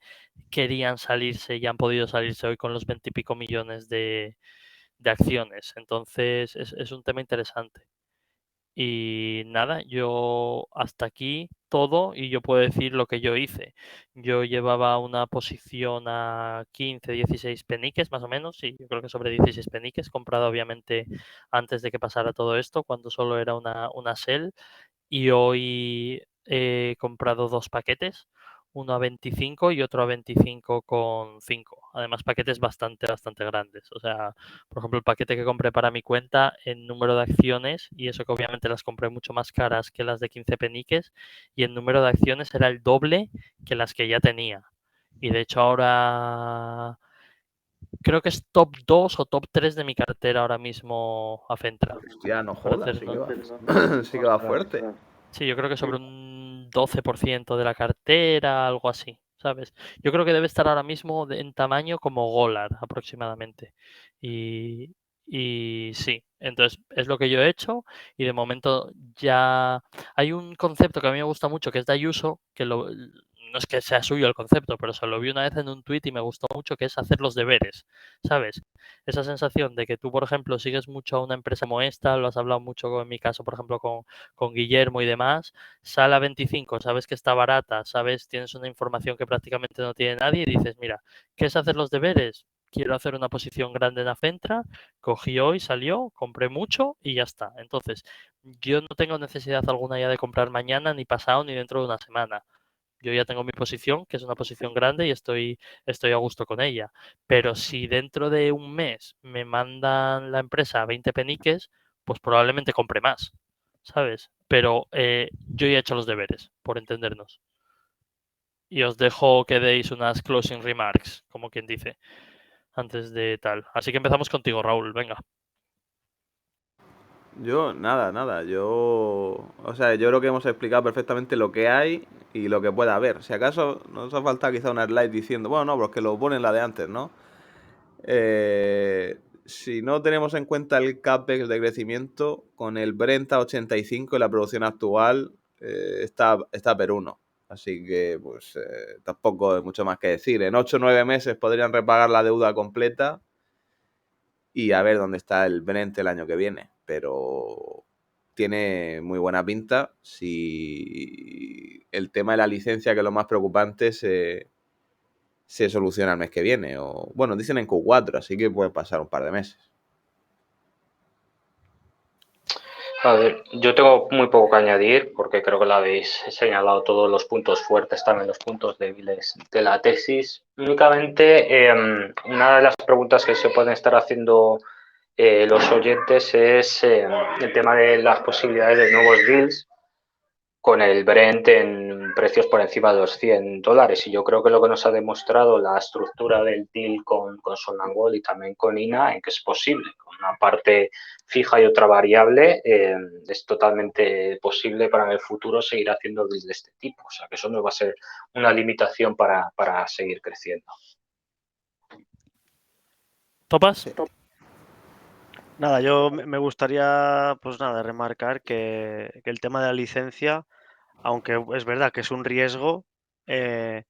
querían salirse y han podido salirse hoy con los 20 y pico millones de acciones. Entonces es un tema interesante. Y nada, yo hasta aquí todo y yo puedo decir lo que yo hice. Yo llevaba una posición a 15, 16 peniques más o menos, sí, yo creo que sobre 16 peniques, comprado obviamente antes de que pasara todo esto, cuando solo era una sell. Y hoy he comprado dos paquetes, uno a 25 y otro a 25,5. Además, paquetes bastante grandes. O sea, por ejemplo, el paquete que compré para mi cuenta en número de acciones, y eso que obviamente las compré mucho más caras que las de 15 peniques, y en número de acciones era el doble que las que ya tenía. Y de hecho ahora creo que es top 2 o top 3 de mi cartera ahora mismo Afentra. Hostia, no Para jodas, hacer, sí ¿no? sí que va fuerte. Sí, yo creo que sobre un 12% de la cartera, algo así, ¿sabes? Yo creo que debe estar ahora mismo en tamaño como Golar aproximadamente. Y, y sí, entonces es lo que yo he hecho y de momento ya hay un concepto que a mí me gusta mucho que es de Ayuso, que no es que sea suyo el concepto, pero se lo vi una vez en un tuit y me gustó mucho, que es hacer los deberes, ¿sabes? Esa sensación de que tú, por ejemplo, sigues mucho a una empresa como esta, lo has hablado mucho en mi caso, por ejemplo, con Guillermo y demás, sale a 25, sabes que está barata, sabes, tienes una información que prácticamente no tiene nadie y dices, mira, ¿qué es hacer los deberes? Quiero hacer una posición grande en Afentra, cogí hoy, salió, compré mucho y ya está. Entonces, yo no tengo necesidad alguna ya de comprar mañana, ni pasado, ni dentro de una semana. Yo ya tengo mi posición, que es una posición grande y estoy a gusto con ella. Pero si dentro de un mes me mandan la empresa a 20 peniques, pues probablemente compre más, ¿sabes? Pero yo ya he hecho los deberes, por entendernos. Y os dejo que deis unas closing remarks, como quien dice, antes de tal. Así que empezamos contigo, Raúl, venga. Yo, nada. O sea, yo creo que hemos explicado perfectamente lo que hay y lo que pueda haber. Si acaso nos ha faltado quizá una slide diciendo, bueno, no, pero es que lo ponen la de antes, ¿no? Si no tenemos en cuenta el CAPEX de crecimiento, con el Brent a 85 y la producción actual está per uno. Así que, pues, tampoco hay mucho más que decir. En 8 o 9 meses podrían repagar la deuda completa y a ver dónde está el Brent el año que viene. Pero tiene muy buena pinta si el tema de la licencia, que es lo más preocupante, se soluciona el mes que viene. O bueno, dicen en Q4, así que puede pasar un par de meses. A ver, yo tengo muy poco que añadir porque creo que lo habéis señalado todos los puntos fuertes, también los puntos débiles de la tesis. Únicamente, una de las preguntas que se pueden estar haciendo los oyentes es el tema de las posibilidades de nuevos deals con el Brent en precios por encima de los $100. Y yo creo que lo que nos ha demostrado la estructura del deal con Sonangol y también con INA es que es posible, con una parte fija y otra variable, es totalmente posible para en el futuro seguir haciendo deals de este tipo. O sea, que eso no va a ser una limitación para seguir creciendo. ¿Topas? Sí. Nada, yo me gustaría, pues nada, remarcar que el tema de la licencia, aunque es verdad que es un riesgo, de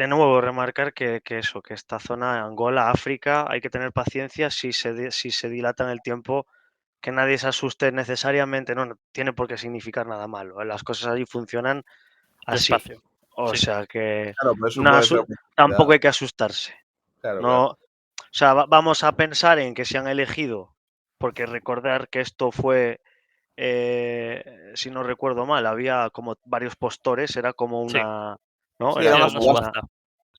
nuevo remarcar que eso, que esta zona, Angola, África, hay que tener paciencia si se dilata en el tiempo, que nadie se asuste necesariamente, no tiene por qué significar nada malo. Las cosas allí funcionan así. Despacio. O Sí. sea que Claro, pero eso no puede ser tampoco hay que asustarse. Claro, No, claro. o sea, vamos a pensar en que se han elegido, porque recordar que esto fue, si no recuerdo mal, había como varios postores, era como Sí. una, ¿no? Sí, era Era una una como subasta. subasta.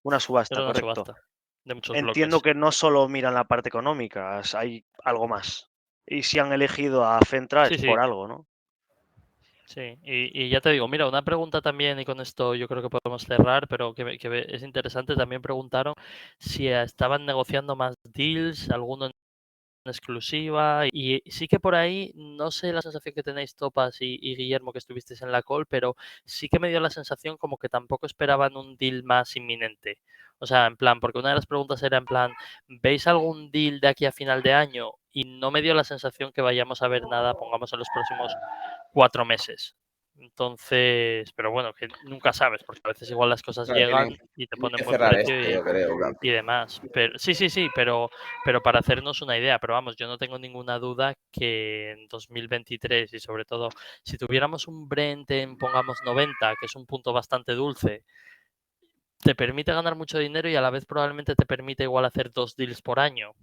una subasta, Era una correcto. subasta de muchos Entiendo bloques. que no solo miran la parte económica, hay algo más. Y si han elegido a Fentra Sí, es sí. por algo, ¿no? Sí, y ya te digo, mira, una pregunta también, y con esto yo creo que podemos cerrar, pero es interesante, también preguntaron si estaban negociando más deals, alguno en exclusiva, y sí que por ahí, no sé la sensación que tenéis Topas y Guillermo, que estuvisteis en la call, pero sí que me dio la sensación como que tampoco esperaban un deal más inminente. O sea, en plan, porque una de las preguntas era en plan, ¿veis algún deal de aquí a final de año? Y no me dio la sensación que vayamos a ver nada, pongamos en los próximos 4 meses. Entonces, pero bueno, que nunca sabes, porque a veces igual las cosas Claro, llegan tienen, y te tienen ponen que buen cerrar precio este, yo creo, claro. y demás. Pero sí, pero para hacernos una idea, pero vamos, yo no tengo ninguna duda que en 2023 y sobre todo si tuviéramos un Brent en, pongamos 90, que es un punto bastante dulce, te permite ganar mucho dinero y a la vez probablemente te permite igual hacer 2 deals por año.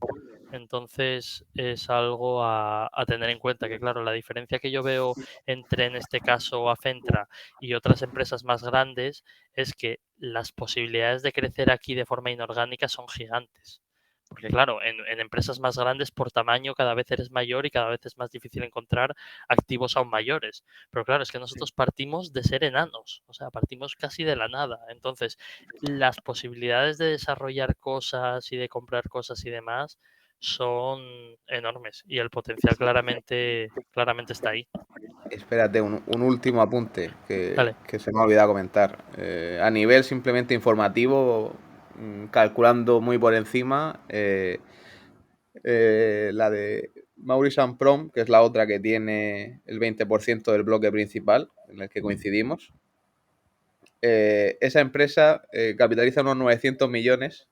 Entonces es algo a tener en cuenta, que claro, la diferencia que yo veo entre en este caso Afentra y otras empresas más grandes es que las posibilidades de crecer aquí de forma inorgánica son gigantes. Porque claro, en empresas más grandes por tamaño cada vez eres mayor y cada vez es más difícil encontrar activos aún mayores. Pero claro, es que nosotros partimos de ser enanos, o sea, partimos casi de la nada. Entonces, las posibilidades de desarrollar cosas y de comprar cosas y demás son enormes y el potencial claramente está ahí. Espérate, un último apunte Dale. que se me ha olvidado comentar. A nivel simplemente informativo, calculando muy por encima, la de Maurice and Prom, que es la otra que tiene el 20% del bloque principal, en el que coincidimos. Esa empresa capitaliza unos 900 millones,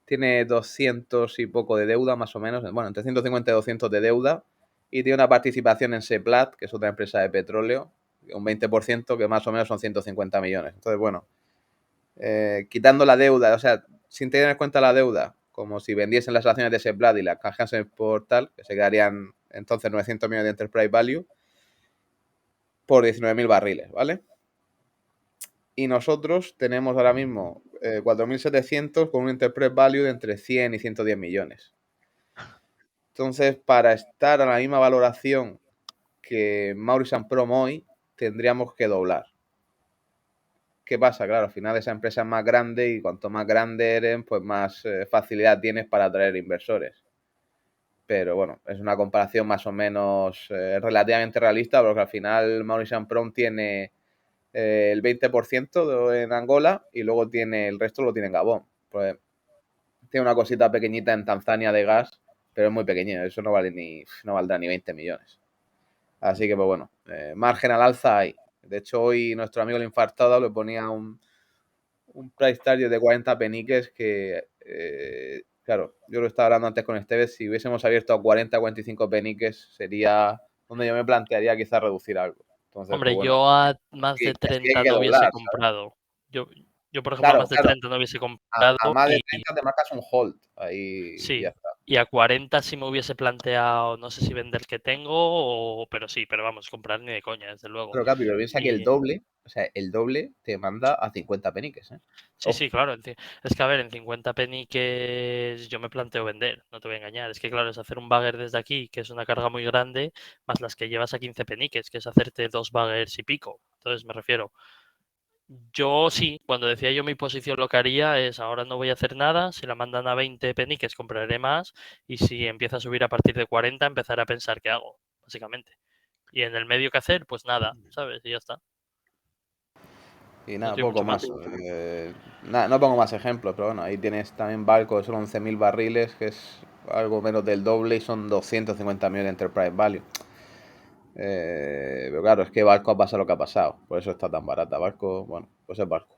tiene 200 y poco de deuda, más o menos, bueno, entre 150 y 200 de deuda, y tiene una participación en Seplat, que es otra empresa de petróleo, un 20%, que más o menos son 150 millones. Entonces, bueno, quitando la deuda, o sea, sin tener en cuenta la deuda, como si vendiesen las acciones de Seplat y las canjeasen por tal, que se quedarían entonces 900 millones de enterprise value por 19.000 barriles, ¿vale? Y nosotros tenemos ahora mismo 4.700 con un enterprise value de entre 100 y 110 millones. Entonces, para estar a la misma valoración que Maurice and Prom hoy, tendríamos que doblar. ¿Qué pasa? Claro, al final esa empresa es más grande y cuanto más grande eres, pues más facilidad tienes para atraer inversores. Pero bueno, es una comparación más o menos relativamente realista, porque al final Maurice and Prom tiene el 20% en Angola y luego tiene el resto lo tiene en Gabón. Pues tiene una cosita pequeñita en Tanzania de gas, pero es muy pequeño, eso no valdrá ni 20 millones. Así que, pues bueno, margen al alza hay. De hecho, hoy nuestro amigo el infartado le ponía un price target de 40 peniques que, claro, yo lo estaba hablando antes con Esteves, si hubiésemos abierto a 40, 45 peniques sería donde yo me plantearía quizás reducir algo. Entonces, Hombre, pues bueno, yo a más de así hay 30 que no hubiese doblar, ¿sabes? comprado. Yo, por ejemplo, a Claro, más de claro. 30 no hubiese comprado A más de y 30 te marcas un hold ahí y ya sí, está. Y a 40 si me hubiese planteado, no sé si vender que tengo, pero sí, pero vamos, comprar ni de coña, desde luego. Pero Capi, pero piensa que el Y- doble, o sea, el doble te manda a 50 peniques, ¿eh? Sí, Ojo. sí, claro. Es que, a ver, en 50 peniques yo me planteo vender, no te voy a engañar. Es que, claro, es hacer un bagger desde aquí, que es una carga muy grande, más las que llevas a 15 peniques, que es hacerte 2 baggers y pico. Entonces, me refiero, yo sí, cuando decía yo mi posición lo que haría es ahora no voy a hacer nada, si la mandan a 20 peniques compraré más y si empieza a subir a partir de 40 empezaré a pensar qué hago, básicamente. Y en el medio que hacer, pues nada, ¿sabes? Y ya está. Y No nada, tiene poco mucho más. más. Nada, no pongo más ejemplos, pero bueno, ahí tienes también barcos, son 11.000 barriles, que es algo menos del doble y son 250 millones de Enterprise Value. Pero claro, es que barco ha pasado lo que ha pasado, por eso está tan barata. Barco, bueno, pues es barco.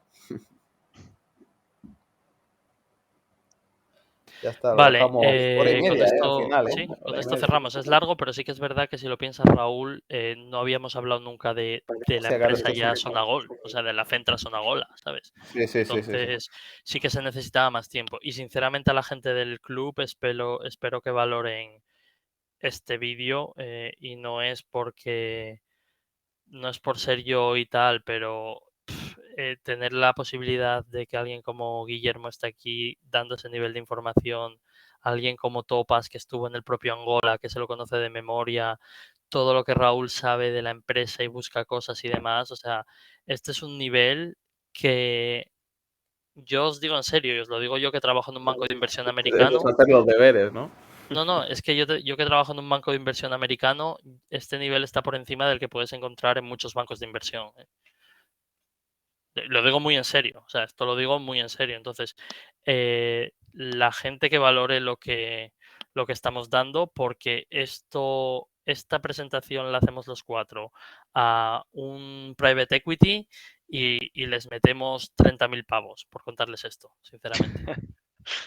Ya está, lo Vale, dejamos. Hora y con media, al esto, final, sí, con hora y esto media. cerramos. Es largo, pero sí que es verdad que si lo piensas, Raúl, no habíamos hablado nunca de la Hostia, claro, empresa esto ya sí. Sonagol, o sea, de la Centra Sonagola, ¿sabes? Sí, sí, sí, sí, sí. Entonces, sí que se necesitaba más tiempo. Y sinceramente a la gente del club espero que valoren este vídeo y no es por ser yo y tal, pero tener la posibilidad de que alguien como Guillermo esté aquí dando ese nivel de información, alguien como Topas que estuvo en el propio Angola, que se lo conoce de memoria, todo lo que Raúl sabe de la empresa y busca cosas y demás, o sea, este es un nivel que yo os digo en serio, y os lo digo yo que trabajo en un banco de inversión Eso es americano. hacer los deberes, ¿no? No, es que yo que trabajo en un banco de inversión americano, este nivel está por encima del que puedes encontrar en muchos bancos de inversión. Lo digo muy en serio, o sea, esto lo digo muy en serio. Entonces, la gente que valore lo que estamos dando, porque esta presentación la hacemos los cuatro a un private equity y les metemos 30.000 pavos por contarles esto, sinceramente.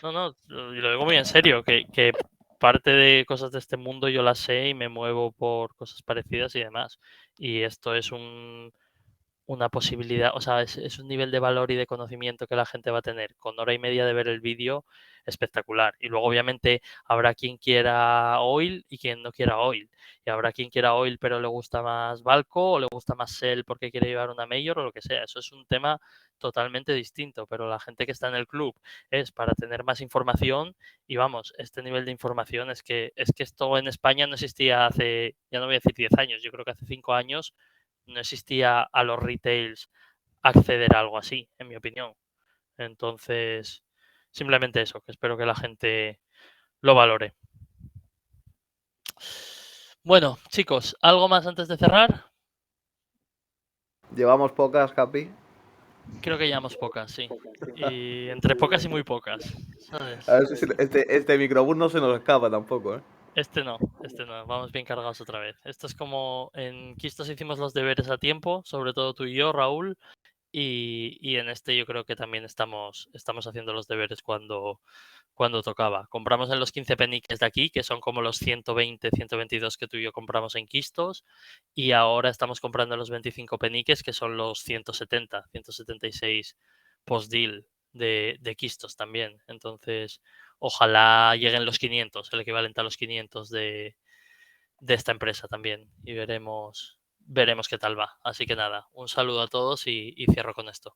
No, lo digo muy en serio, que parte de cosas de este mundo yo las sé y me muevo por cosas parecidas y demás. Y esto es una posibilidad, o sea, es un nivel de valor y de conocimiento que la gente va a tener con hora y media de ver el vídeo espectacular. Y luego, obviamente, habrá quien quiera oil y quien no quiera oil. Y habrá quien quiera oil pero le gusta más Balco o le gusta más Shell porque quiere llevar una mayor o lo que sea. Eso es un tema totalmente distinto, pero la gente que está en el club es para tener más información y vamos, este nivel de información es que esto en España no existía hace, ya no voy a decir 10 años, yo creo que hace 5 años no existía a los retails acceder a algo así, en mi opinión. Entonces, simplemente eso, que espero que la gente lo valore. Bueno, chicos, ¿algo más antes de cerrar? Llevamos pocas, Capi. Creo que llevamos pocas, sí. Y entre pocas y muy pocas, ¿sabes? A ver si este microbús no se nos escapa tampoco, ¿eh? Este no. Vamos bien cargados otra vez. Esto es como en Quistos hicimos los deberes a tiempo, sobre todo tú y yo, Raúl, y en este yo creo que también estamos haciendo los deberes cuando tocaba. Compramos en los 15 peniques de aquí, que son como los 120, 122 que tú y yo compramos en Quistos, y ahora estamos comprando los 25 peniques, que son los 170, 176 post-deal de Quistos también. Entonces, ojalá lleguen los 500, el equivalente a los 500 de esta empresa también, y veremos qué tal va. Así que nada, un saludo a todos y cierro con esto.